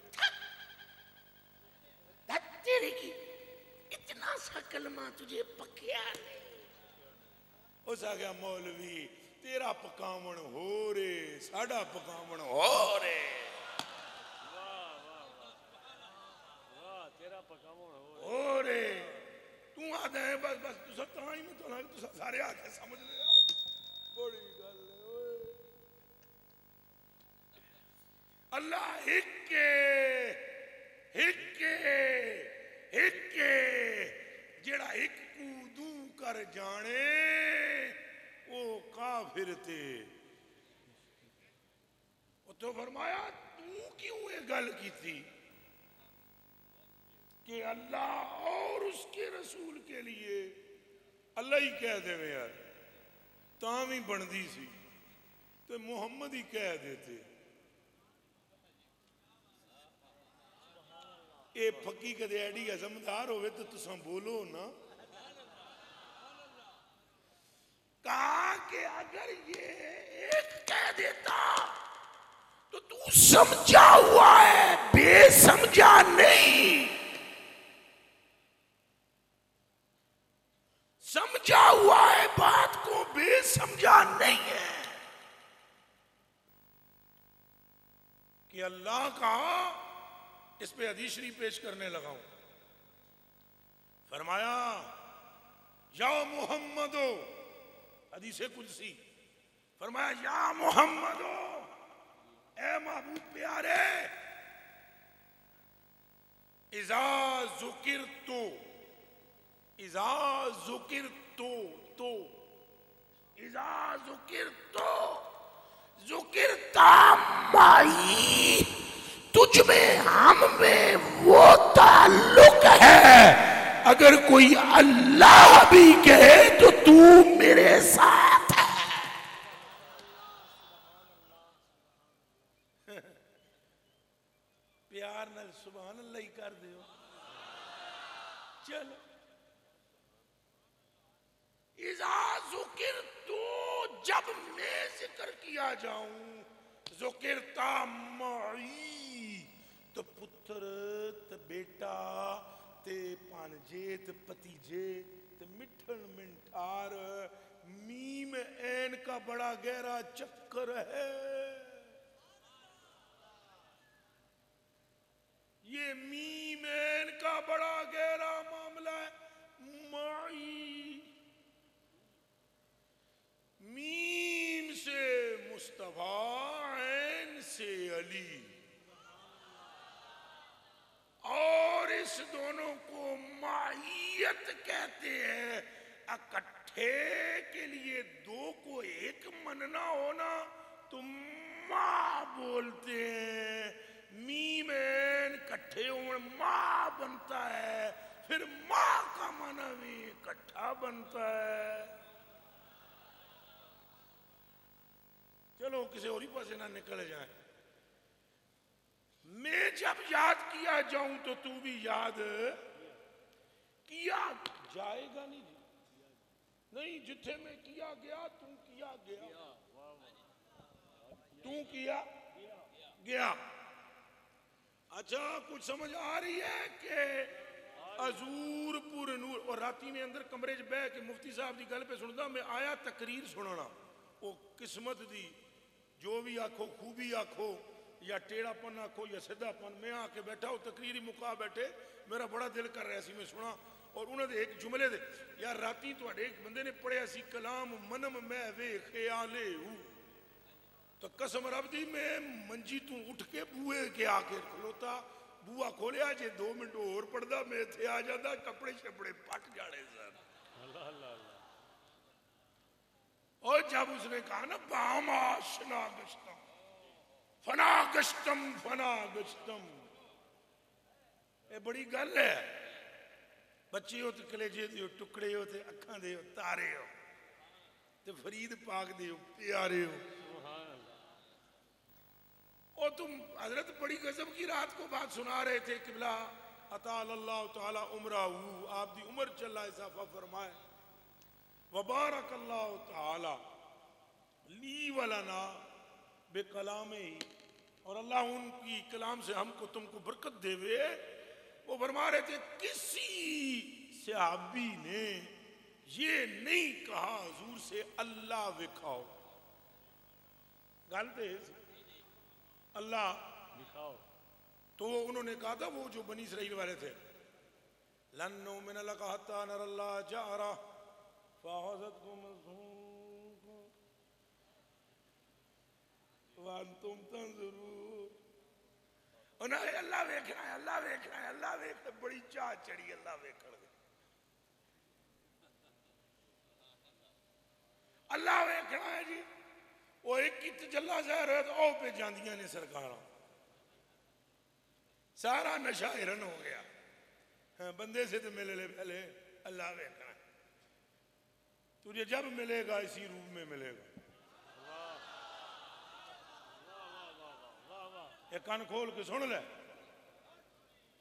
تیرے کی اتنا سا کلمہ تجھے پکیا نہیں اس آگیا مولوی تیرا پکامن ہو رے ساڑا پکامن ہو رے تیرا پکامن ہو رے تو آدھا ہے بس تو سب تاہی میں تو سارے آدھے سمجھ لے بڑی گل اللہ ایک جڑا ایک کو دو کر جانے وہ کافر تے وہ تو فرمایا تو کیوں یہ گل کی تھی کہ اللہ اور اس کے رسول کے لیے اللہ ہی کہہ دے میں یار تاں ہی بندی سی تو محمد ہی کہہ دیتے اے پھکی کدے ایڈی عظمدار ہوئے تو تساں بولو نا کہا کہ اگر یہ ایک کہہ دیتا تو تو سمجھا ہوا ہے بے سمجھا نہیں سمجھا ہوا ہے بات کو بے سمجھا نہیں ہے کہ اللہ کا اس پہ حدیث شریف پیش کرنے لگا ہوں فرمایا یا محمدو حدیث قدسی فرمایا یا محمدو اے محبوب پیارے اذا ذکرتو ذکرتا مائی تجھ میں ہم میں وہ تعلق ہے اگر کوئی اللہ بھی کہے تو تو میرے ساتھ ہے پیار نال سبحان اللہ ہی کر دیو چلو اذا ذکر تو جب میں ذکر کیا جاؤں ذکرتا معی تو پتر تو بیٹا تے پانجے تے پتیجے تے مٹھن منٹار میم این کا بڑا گہرا چکر ہے یہ میم این کا بڑا گہرا معاملہ ہے معی میم سے مصطفیٰ عین سے علی اور اس دونوں کو معیت کہتے ہیں اکٹھے کے لیے دو کو ایک مننا ہونا تو بولتے ہیں، میم عین کٹھے ہوں ماں بنتا ہے، پھر ماں کا معنی بھی کٹھا بنتا ہے۔ چلو کسی اور ہی پاسے نہ نکل جائیں، میں جب یاد کیا جاؤں تو تو بھی یاد کیا جائے گا نہیں جی، نہیں جتھے میں کیا گیا تو کیا گیا، تو کیا گیا۔ اچھا کچھ سمجھ آ رہی ہے کہ حضور پور نور، اور راتی میں اندر کمرے چ بہ کے مفتی صاحب دی گل پہ سندا، میں آیا تقریر سننا، وہ قسمت دی جو بھی آکھو، خوبی آکھو یا ٹیڑھا پن آکھو یا سیدھا پن، میں آ کے بیٹھا وہ تقریری مکا بیٹھے، میرا بڑا دل کر رہا سی میں سنا، اور انہوں نے ایک جملے دے یار راتی تو ایک بندے نے پڑھیا سی کلام منم میں وے خیالے ہوں، تو قسم رب دی میں منجی تو اٹھ کے بوئے کے آ کے کھلوتا، بوا کھولیا جے 2 منٹ اور پڑھدا میں تھے آ جاتا، کپڑے شپڑے پٹ جاڑے سر۔ اور جب اس نے کہا نا بام آشنا گشتم فنا گشتم فنا گشتم، یہ بڑی گل ہے، بچے ہوتے کلیجے دیو ٹکڑے ہوتے اکھاں دیو تارے ہو تے فرید پاک دیو پیارے ہو، اور تم حضرت بڑی غضب کی رات کو بات سنا رہے تھے، قبلہ اطال اللہ تعالی عمرہ، آپ دی عمر چلا اضافہ فرمائے، وبارک اللہ تعالی لی ولنا بے کلام ہی، اور اللہ ان کی کلام سے ہم کو تم کو برکت دے وے۔ وہ فرما رہے تھے کسی صحابی نے یہ نہیں کہا حضور سے اللہ وکھاؤ، غلط ہے اللہ دکھاؤ، تو انہوں نے کہا تھا وہ جو بنی اسرائیل والے تھے، لن نؤمن لک حتی نری اللہ جہرہ فاخذتکم الصیحہ وانتم تنظرون، انہوں نے اللہ ویکھنا ہے، اللہ ویکھنا ہے، اللہ ویکھنا ہے، بڑی چاہ چڑی اللہ ویکھن دے، اللہ ویکھنا ہے جی، وہ ایک کی تجلہ ظاہر ہے تو او پہ جاندیاں نے سرکاراں، سارا نشہ ہرن ہو گیا، بندے سے تو ملے لے پہلے اللہ ویکھنا ہے، تجھے جب ملے گا اسی روپ میں ملے گا، ایک کان کھول کے سن لے،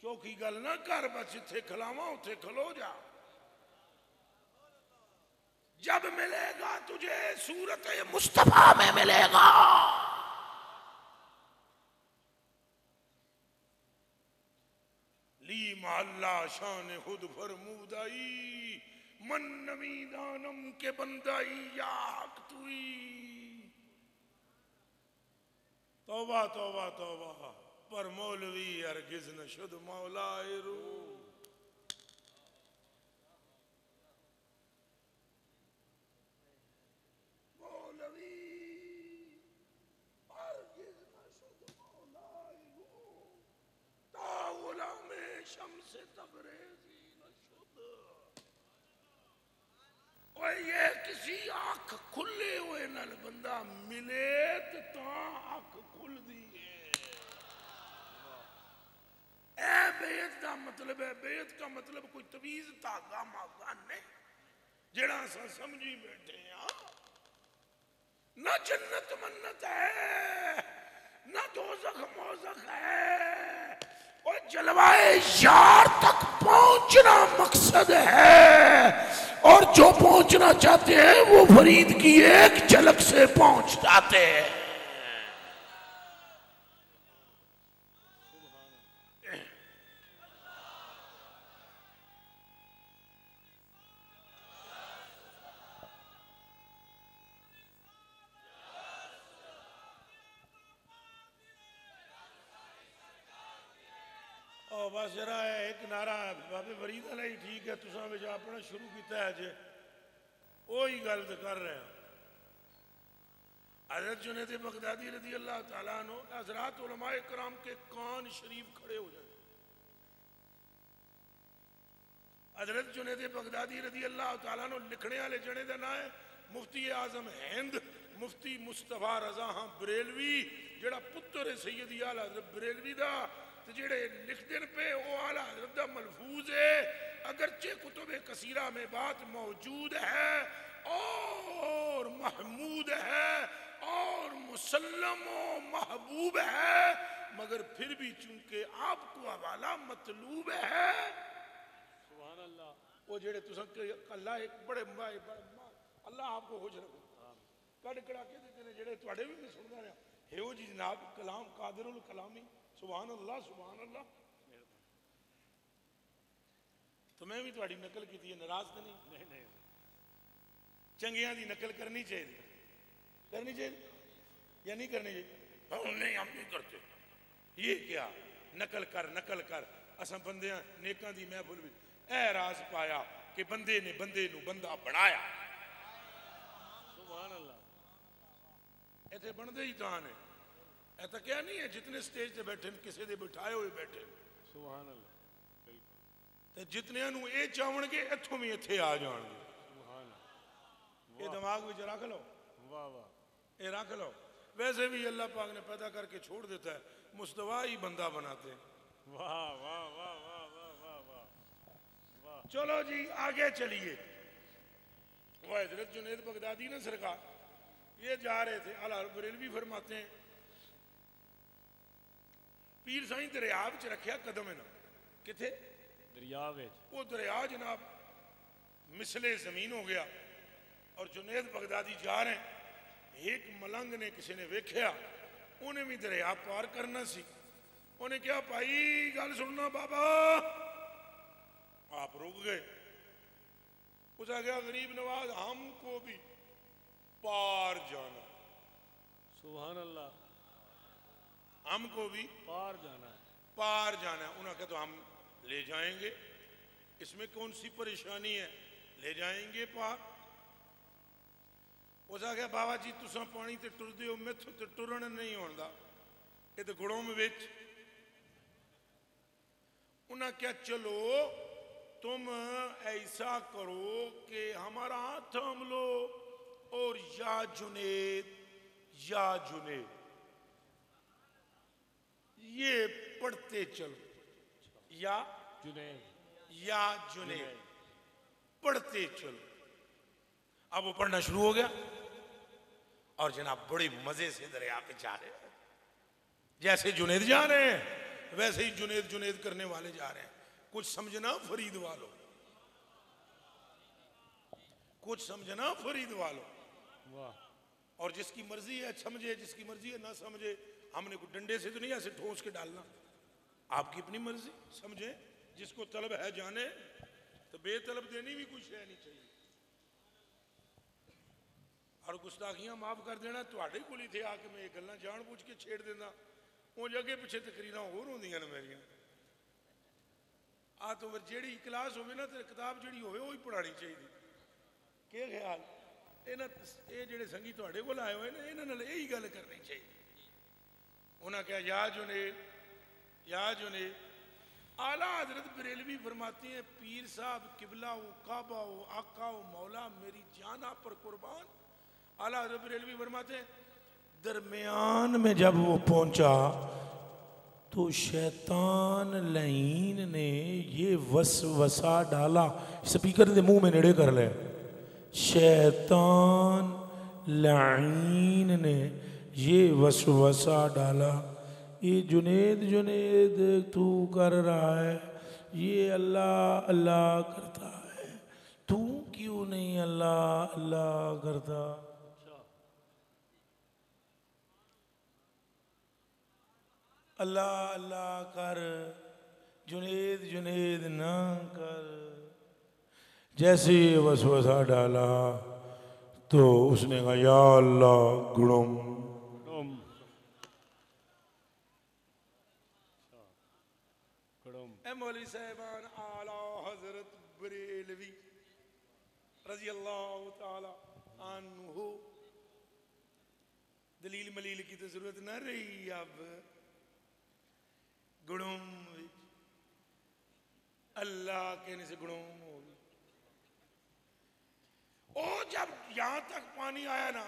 چوکی گل نہ کر، بس اتھے کھلاواں اتھے کھلو جا، جب ملے گا تجھے صورت مصطفیٰ میں ملے گا، لی محلہ شان خود فرمودائی من نمیدانم کے بندائی یا حق توئی، توبہ توبہ توبہ پر مولوی ہرگز نہ شد مولائے رو، شمس تبریزی نشد، اور یہ کسی آنکھ کھلے ہوئے نال بندہ ملے تو آنکھ کھل دیئے، اے بیعت کا مطلب ہے، بیعت کا مطلب کوئی تویز تاغا ماغا نہیں جڑا سا سمجھی بیٹھے ہیں، نہ جنت منت ہے نہ دوزخ موزخ ہے، اور جلوائے یار تک پہنچنا مقصد ہے، اور جو پہنچنا چاہتے ہیں وہ فرید کی ایک جھلک سے پہنچ جاتے ہیں۔ اور بس ذرا ایک نعرہ بابے فرید علیہ ٹھیک ہے، تساں وچ اپنا شروع کیتا ہے جے وہی گل کر رہے ہیں۔ حضرت جنید بغدادی رضی اللہ تعالیٰ عنہ، حضرات علماء کرام کے کان شریف کھڑے ہو جائیں، حضرت جنید بغدادی رضی اللہ تعالیٰ عنہ لکھنے والے جنے دا نام ہے مفتی اعظم ہند مفتی مصطفیٰ رضا ہاں بریلوی جڑا پتر ہے سیدی اعلی حضرت بریلوی دا تے جڑے لکھ دین پہ وہ اعلی حضرت دا ملفوظ ہے، اگرچہ کتب کثیرہ میں بات موجود ہے اور محمود ہے اور مسلم و محبوب ہے، مگر پھر بھی چونکہ آپ کو حوالہ مطلوب ہے۔ سبحان اللہ۔ وہ جڑے تساں اللہ ایک بڑے اللہ آپ کو خوش رکھو کڑ کڑا کے دیتے ہیں جڑے تواڈے بھی میں سندا رہا ہیو جی جناب کلام قادر الکلامی، سبحان اللہ سبحان اللہ۔ تو میں بھی تواڈی نقل کیتی ہے، ناراض تو نہیں؟ چنگیاں دی نقل کرنی چاہیے، کرنی چاہیے یا نہیں کرنی چاہیے؟ نہیں ہم نہیں کرتے، یہ کیا نقل کر اساں بندیاں نیکاں دی محفل بھی اے راز پایا کہ بندے نے بندے نو بندہ بنایا۔ سبحان اللہ۔ ایتھے بندے ہی تاں نے، ایتا کیا نہیں ہے جتنے سٹیج تے بیٹھے کسے دے بٹھائے ہوئے بیٹھے، سبحان اللہ۔ تے جتنے نو اے چاون گے اتھوں بھی اتھے آ جان گے۔ سبحان اللہ۔ یہ دماغ وچ رکھ لو، واہ واہ۔ اے رکھ لو۔ ویسے بھی اللہ پاک نے پیدا کر کے چھوڑ دیتا ہے، مستوی ہی بندہ بناتے ہیں۔ واہ واہ واہ واہ واہ واہ واہ واہ۔ چلو جی آگے چلیے۔ وہ حضرت جنید بغدادی نے سرکار یہ جا رہے تھے، اعلیٰ بریلوی فرماتے ہیں پیر سائیں دریا وچ رکھیا قدم ہے نا، کتھے؟ دریا وچ۔ وہ دریا جناب مثلے زمین ہو گیا، اور جنید بغدادی جا رہے ہیں، ایک ملنگ نے کسی نے ویکھیا، انہیں بھی دریا پار کرنا سی، انہیں کیا بھائی گل سننا بابا، آپ رک گئے۔ اس آ گیا غریب نواز ہم کو بھی پار جانا، سبحان اللہ۔ ہم کو بھی پار جانا ہے۔ پار جانا ہے۔ انہوں نے کہا تو ہم لے جائیں گے، اس میں کون سی پریشانی ہے، لے جائیں گے پار۔ اس آ گیا بابا جی تساں پانی تے ٹر دیو، میتھوں تے ٹرن نہیں ہوندا، یہ تے گھڑوں میں وچ۔ انہاں کیا چلو تم ایسا کرو کہ ہمارا ہاتھ تھام لو اور یا جنید یا جنید یہ پڑھتے چلو، یا جنید یا جنید پڑھتے چلو۔ اب وہ پڑھنا شروع ہو گیا، اور جناب بڑے مزے سے دریا پہ جا رہے ہیں، جیسے جنید جا رہے ہیں ویسے ہی جنید جنید کرنے والے جا رہے ہیں۔ کچھ سمجھنا فرید والو، کچھ سمجھنا فرید والو، واہ۔ اور جس کی مرضی ہے سمجھے، جس کی مرضی ہے نہ سمجھے، ہم نے کوئی ڈنڈے سے تو نہیں ایسے ٹھوس کے ڈالنا، آپ کی اپنی مرضی سمجھے، جس کو طلب ہے جانے، تو بے طلب دینی بھی کچھ ہے نہیں چاہیے۔ اور گستاخیاں معاف کر دینا تواڈے کول ہی تھے آ کے میں یہ گلاں جان بوجھ کے چھیڑ دینا، وہ جگہ پیچھے تقریراں ہور ہوندیاں نے میریاں۔ آ تو جیڑی کلاس ہوئے نا تے کتاب جیڑی ہوئے وہی پڑھانی چاہیے۔ کیا خیال؟ اے جڑے سنگی تواڈے کول آئے ہوئے نا انہاں نال یہی گل کرنی چاہیے۔ انہاں کہا یا جنید یا جنید۔ اعلیٰ حضرت بریلوی فرماتے ہیں پیر صاحب قبلہ و کعبہ و آقا و مولا میری جان آپ پر قربان۔ اعلیٰ حضرت بریلوی فرماتے ہیں درمیان میں جب وہ پہنچا تو شیطان لعین نے یہ وسوسہ ڈالا، سپیکر دے منہ میں نیڑے کر لے، شیطان لعین نے یہ وسوسہ ڈالا، یہ جنید جنید تو کر رہا ہے، یہ اللہ اللہ کرتا ہے، تو کیوں نہیں اللہ اللہ کرتا؟ اللہ اللہ کر، جنید جنید نہ کر۔ جیسے یہ وسوسہ ڈالا تو اس نے کہا یا اللہ گڑم۔ اے مولوی صاحبان اعلیٰ حضرت بریلوی رضی اللہ تعالی عنہ، دلیل ملیل کی تو ضرورت نہ رہی، اب گڑم اللہ کہنے سے گڑم ہو گئی۔ او جب یہاں تک پانی آیا نا،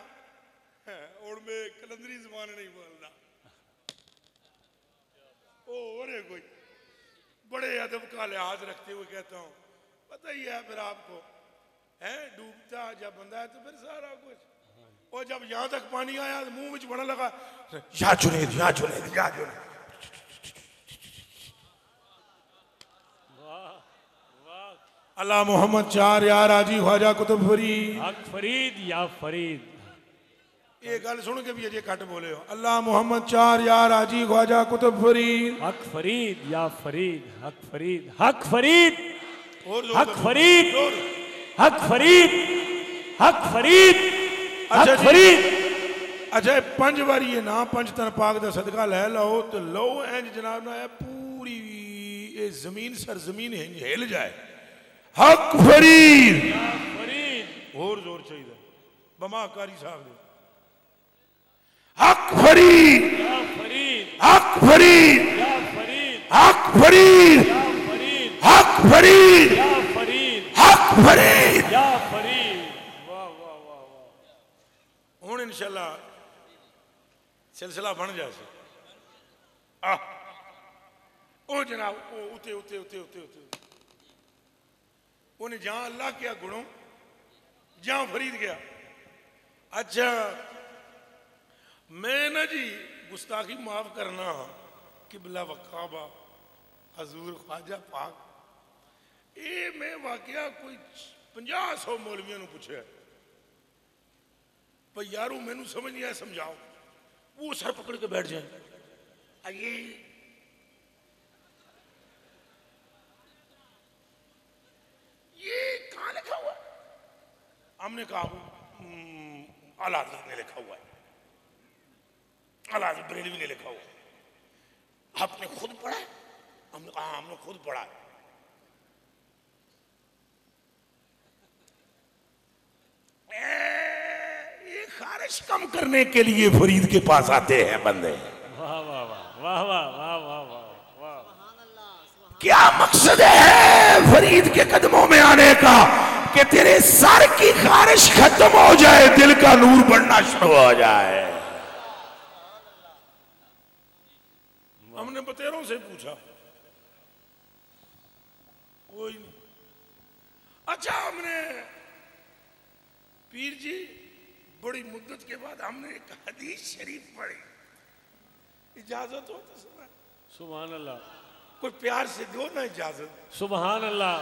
اور میں کلندری زبان نہیں بول رہا، اور کوئی بڑے ادب کا لحاظ رکھتے ہوئے کہتا ہوں پتہ ہی ہے پھر آپ کو ہے ڈوبتا جب بندہ ہے تو پھر سارا کچھ اور جب یہاں تک پانی آیا تو منہ میں بڑھنے لگا یا جنید یا جنید یا جنید. اللہ محمد چار یار آجی خواجہ قطب فرید حق فرید یا فرید. یہ گل سن کے بھی اجے کٹ بولے ہو. اللہ محمد چار یار آجی خواجہ قطب فرید حق فرید یا فرید. حق فرید حق فرید حق حق فرید حق فرید حق فرید حق فرید. اچھا پنج باری یہ نا پنج تن پاک دا صدقہ لے لو تو لو اینج جناب نا پوری یہ زمین سرزمین ہل جائے. حق فرید فرید اور زور چاہیے بما کاری صاحب دے. حق فرید یا فرید حق فرید یا فرید حق فرید یا فرید حق فرید یا فرید حق فرید. یا فرید. واہ واہ واہ واہ. ہوں انشاءاللہ سلسلہ بن جائے سے او جناب اتے اتے اتے اتے اتے انہیں جہاں اللہ کیا گنوں جہاں فرید گیا. اچھا میں نا جی گستاخی معاف کرنا قبلہ و کعبہ حضور خواجہ پاک اے میں واقعہ کوئی 50-100 مولویوں نے پوچھا پر یارو میں نو سمجھ نہیں آیا سمجھاؤ. وہ سر پکڑ کے بیٹھ جائیں آئیے یہ کہاں لکھا ہوا ہے. ہم نے کہا اعلیٰ حضرت نے لکھا ہوا ہے اعلیٰ حضرت بریلوی نے لکھا ہوا ہے. آپ نے خود پڑھا ہے؟ ہم نے کہا ہم نے خود پڑھا ہے. یہ خارش کم کرنے کے لیے فرید کے پاس آتے ہیں بندے. واہ واہ واہ واہ واہ واہ واہ واہ. کیا مقصد ہے فرید کے قدموں میں آنے کا کہ تیرے سر کی خارش ختم ہو جائے دل کا نور بڑھنا شروع ہو جائے. ہم نے بطیروں سے پوچھا کوئی نہیں. اچھا ہم نے پیر جی بڑی مدت کے بعد ہم نے ایک حدیث شریف پڑھی اجازت ہو تو سنا. سبحان اللہ. کوئی پیار سے دو نا اجازت. سبحان اللہ.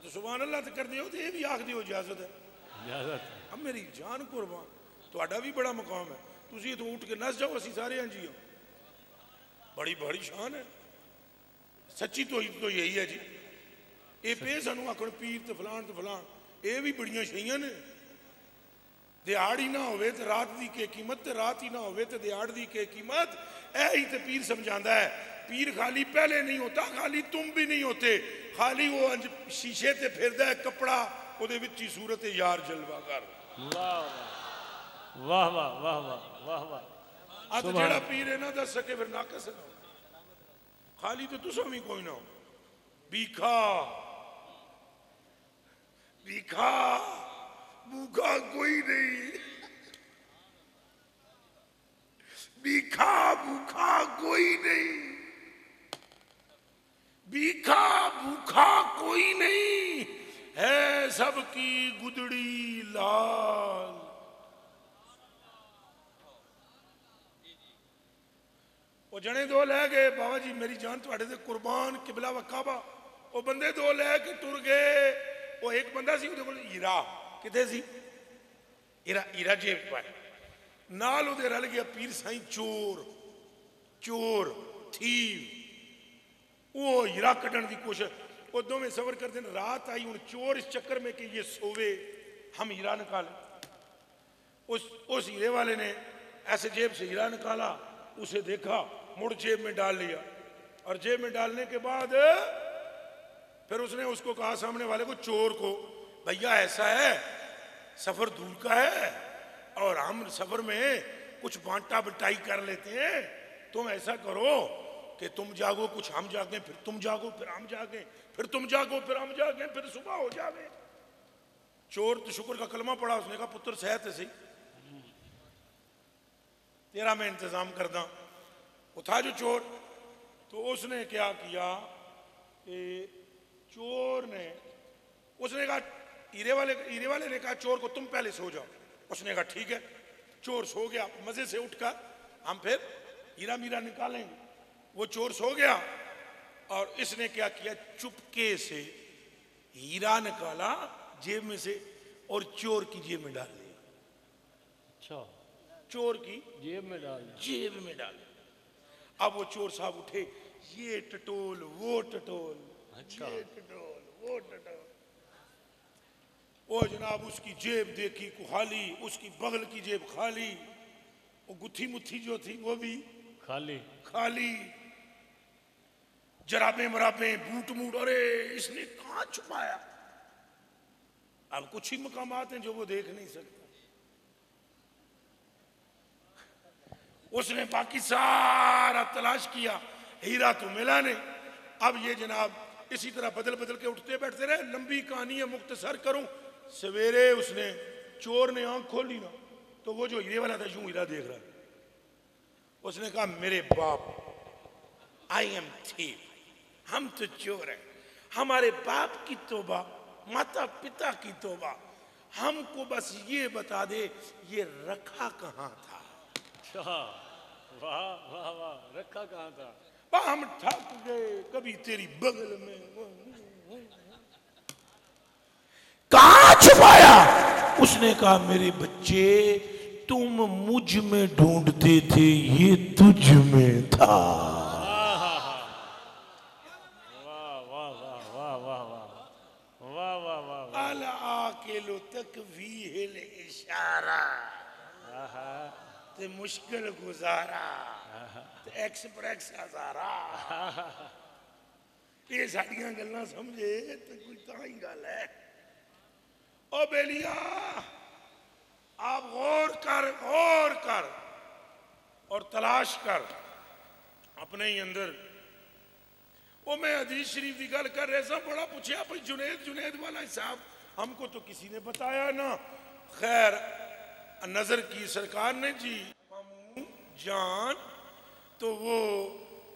تو سبحان اللہ تو کر دیو تو یہ بھی آخ دیو اجازت ہے. اجازت. اب میری جان قربان تو بھی بڑا مقام ہے. تسی تو اٹھ کے نس جاؤ اسی سارے انجی ہو. بڑی بڑی شان ہے. سچی تو یہی ہے جی. یہ پہ سانو آخر پیر تو فلان یہ بھی بڑیاں شہیاں نے. دیہڑ ہی نہ ہوئے تو رات دی کے قیمت تے رات ہی نہ ہوئے تو دیہڑ دی کے قیمت. اے ہی تے پیر سمجھاندا ہے. پیر خالی پہلے نہیں ہوتا خالی تم بھی نہیں ہوتے. خالی وہ شیشے تے پھردا ہے کپڑا وہ دے وچ ہی صورت یار جلوہ کر. واہ واہ واہ واہ واہ واہ واہ. تو جڑا پیر ہے نہ دس سکے پھر ناقص ہے. خالی تو تساں بھی کوئی نہ ہو. بیکھا بیکھا بھوکا کوئی نہیں. بیکھا بھوکا کوئی نہیں. بیکھا بھوکا کوئی نہیں ہے سب کی گدڑی لال. وہ جنے دو لے گئے بابا جی میری جان تواڈے تے قربان قبلہ و کعبہ. وہ بندے دو لے کے ٹر گئے. وہ ایک بندہ سی وہ ہیرا کتے سی ہیرا جیب پائے نال وہ رل گیا پیر سائیں چور تھیو. وہ ہیرا کٹن دی کوشش. وہ دو میں سفر کرتے ہیں. رات آئی ہوں چور اس چکر میں کہ یہ سووے ہم ہیرا نکالیں. اس ہیرے والے نے ایسے جیب سے ہیرا نکالا اسے دیکھا مڑ جیب میں ڈال لیا. اور جیب میں ڈالنے کے بعد پھر اس نے اس کو کہا سامنے والے کو چور کو بھیا ایسا ہے سفر دور کا ہے اور ہم سفر میں کچھ بانٹا بٹائی کر لیتے ہیں. تم ایسا کرو کہ تم جاگو کچھ ہم جاگیں پھر تم جاگو پھر ہم جاگیں پھر تم جاگو پھر ہم جاگیں پھر صبح ہو جاوے. چور تو شکر کا کلمہ پڑا. اس نے کہا پتر صحت ہے سی تیرا میں انتظام کردہ. وہ تھا جو چور تو اس نے کیا کیا کہ چور نے اس نے کہا ہیرے والے نے کہا چور کو تم پہلے سو جاؤ. اس نے کہا ٹھیک ہے. چور سو گیا. مزے سے اٹھ کر ہم پھر ہیرا میرا نکالیں گے. وہ چور سو گیا اور اس نے کیا کیا چپکے سے ہیرا نکالا جیب میں سے اور چور کی جیب میں ڈال دیا. اچھا چور کی جیب میں ڈال دیا. جیب میں ڈال. اب وہ چور صاحب اٹھے, یہ ٹٹول وہ ٹٹول, اچھا یہ ٹٹول وہ ٹٹول. وہ جناب اس کی جیب دیکھی کو خالی, اس کی بغل کی جیب خالی, وہ گتھی متھی جو تھی وہ بھی خالی خالی, جرابیں مرابیں بوٹ موٹ. ارے اس نے کہاں چھپایا؟ اب کچھ ہی مقامات ہیں جو وہ دیکھ نہیں سکتا. اس نے باقی سارا تلاش کیا, ہیرا تو ملا نہیں. اب یہ جناب اسی طرح بدل بدل کے اٹھتے بیٹھتے رہے. لمبی کہانی ہے, مختصر کروں. سویرے اس نے چور نے آنکھ کھولی نا تو وہ جو ہیرے والا تھا یوں ہیرا دیکھ رہا. اس نے کہا میرے باپ, آئی ایم تھیف, ہم تو چور ہیں. ہمارے باپ کی توبہ, ماتا پتا کی توبہ, ہم کو بس یہ بتا دے یہ رکھا کہاں تھا. اچھا واہ واہ واہ, رکھا کہاں تھا؟ ہم تھک گئے, کبھی تیری بغل میں, کہاں چھپایا؟ اس نے کہا میرے بچے تم مجھ میں ڈھونڈتے تھے, یہ تجھ میں تھا. العاقل تکفیہ الاشارہ, تے مشکل گزارا تے ایکسپریس ہزارا. یہ ساڑیاں گلنا سمجھے تو کوئی تائی گل ہے. او بیلیا آپ غور کر اور تلاش کر اپنے ہی اندر. وہ میں حدیث شریف کی گل کر رہے سا, بڑا پوچھا بھائی جنید والا حساب ہم کو تو کسی نے بتایا نا. خیر نظر کی سرکار نے جی ماموں جان, تو وہ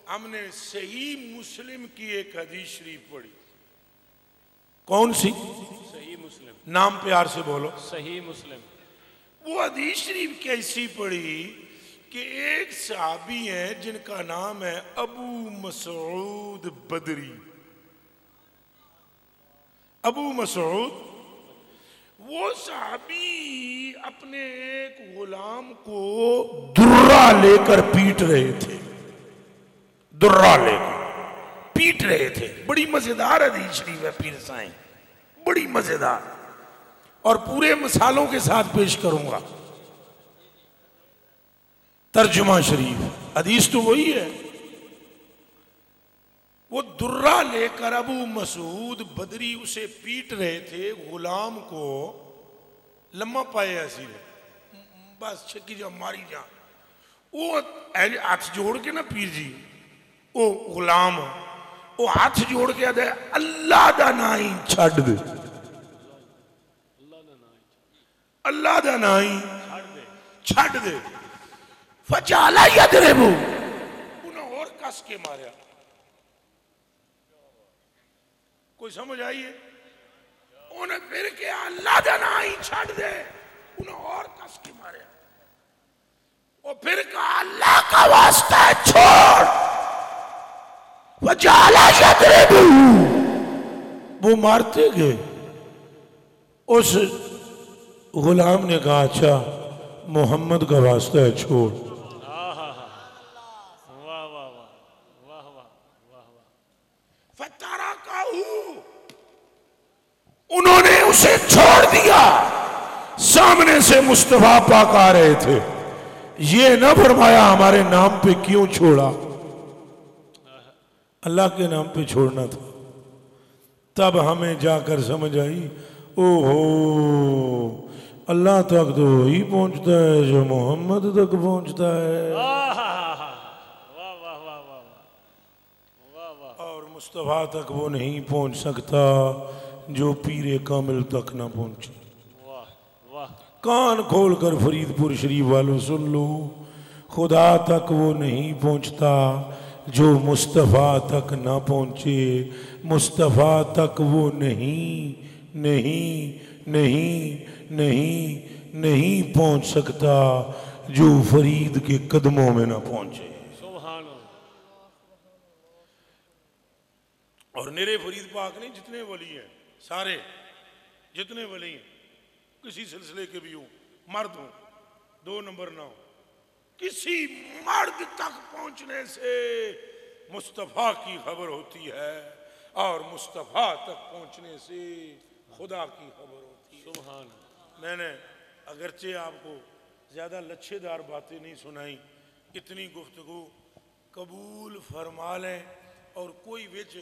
ہم نے صحیح مسلم کی ایک حدیث شریف پڑھی. کون سی؟ صحیح مسلم. نام پیار سے بولو. صحیح مسلم. وہ حدیث شریف کیسی پڑھی کہ ایک صحابی ہیں جن کا نام ہے ابو مسعود بدری. ابو مسعود, وہ صحابی اپنے ایک غلام کو درہ لے کر پیٹ رہے تھے. درہ لے کر پیٹ رہے تھے. بڑی مزیدار حدیث شریف ہے پیر سائیں, بڑی مزیدار, اور پورے مثالوں کے ساتھ پیش کروں گا. ترجمہ شریف حدیث تو وہی ہے. وہ درہ لے کر ابو مسعود بدری اسے پیٹ رہے تھے. غلام کو لمحہ پائے ایسی ہے, بس چھکی جا ماری جا. وہ ہاتھ جوڑ کے نا پیر جی, وہ غلام وہ ہاتھ جوڑ کے آدھے اللہ دا نائی چھڑ دے, اللہ دا نائی چھڑ دے. فجالا یدربو, انہوں اور کس کے ماریا. کوئی سمجھ آئیے؟ انہیں پھر کیا اللہ دا نائی چھڑ دے, انہوں اور کس کے ماریا. اور پھر کہا اللہ کا واسطہ چھوڑ. فجالا یدربو, وہ مارتے گئے. اس غلام نے کہا اچھا محمد کا واسطہ ہے چھوڑ. انہوں نے اسے چھوڑ دیا. سامنے سے مصطفیٰ پاک آ رہے تھے. یہ نہ فرمایا ہمارے نام پہ کیوں چھوڑا, اللہ کے نام پہ چھوڑنا تھا. تب ہمیں جا کر سمجھ آئی اوہو اللہ تک تو وہی پہنچتا ہے جو محمد تک پہنچتا ہے. اور مصطفیٰ تک وہ نہیں پہنچ سکتا جو پیر کامل تک نہ پہنچے. کان کھول کر فرید پور شریف والوں سن لو, خدا تک وہ نہیں پہنچتا جو مصطفیٰ تک نہ پہنچے مصطفیٰ تک وہ نہیں نہیں نہیں نہیں نہیں پہنچ سکتا جو فرید کے قدموں میں نہ پہنچے. سبحان اللہ. اور میرے فرید پاک نہیں جتنے ولی ہیں سارے جتنے ولی ہیں کسی سلسلے کے بھی ہوں مرد ہوں 2 نمبر نہ ہوں کسی مرد تک پہنچنے سے مصطفیٰ کی خبر ہوتی ہے اور مصطفیٰ تک پہنچنے سے خدا کی خبر ہوتی ہے. سبحان اللہ. میں نے اگرچہ آپ کو زیادہ لچھے دار باتیں نہیں سنائیں اتنی گفتگو قبول فرما لیں اور کوئی وچ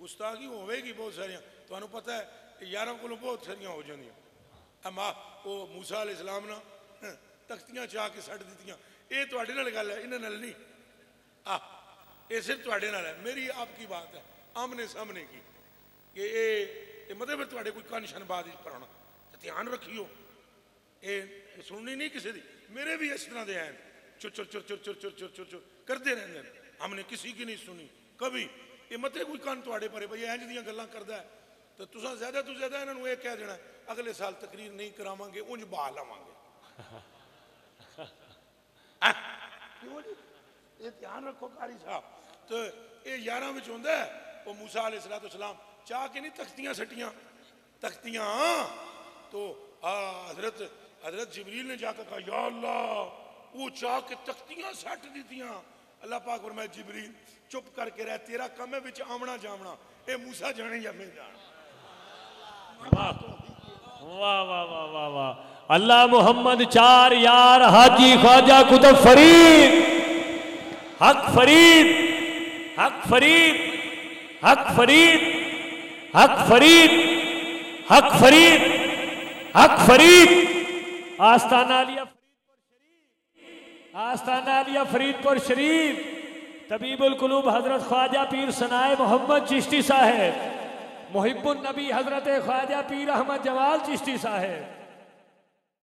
گستاخی ہوئے گی بہت ساریاں تو انہوں پتہ ہے یاروں کو بہت ساریاں ہو جاندیاں اما وہ موسیٰ علیہ السلام نا تختیاں چاہ کے سٹ دیتیاں یہ تواڈے نال گل ہے انہاں نال نہیں یہ صرف تواڈے نال ہے میری آپ کی بات ہے آمنے سامنے کی کہ یہ مطلب تواڈے کوئی کان شن بات پڑھنا دھیان رکھیو یہ سننی نہیں کسی دی میرے بھی اس طرح دے ہیں چر چر چر چر چر چر چر چر کرتے رہتے ہیں ہم نے کسی کی نہیں سنی کبھی یہ مطلب کوئی کان تواڈے پرے بھئی انج دیاں گلاں کردا ہے تو تساں زیادہ تو زیادہ انہاں نوں یہ کہہ دینا اگلے سال تقریر نہیں کراواں گے اونج بہا لاواں گے. کیوں جی یہ دھیان رکھو قاری صاحب تو یہ یاراں وچ ہوندا ہے وہ موسیٰ علیہ السلام چاہ کے نہیں تختیاں سٹیاں تختیاں تو حضرت جبریل نے جا کے کہا یا اللہ وہ چاہ کے تختیاں سٹ دیتیاں اللہ پاک فرمائے جبریل چپ کر کے رہ تیرا کم ہے وچ آمنا جامنا اے موسیٰ جانے یا میں جانا. واہ واہ واہ واہ واہ. اللہ محمد 4 یار حاجی خواجہ قطب فرید حق فرید حق فرید حق فرید حق فرید حق فرید حق فرید آستانہ علیہ آستانہ علیہ فرید پور شریف طبیب القلوب حضرت خواجہ پیر ثنائے محمد چشتی صاحب محب النبی حضرت خواجہ پیر احمد جوال چشتی صاحب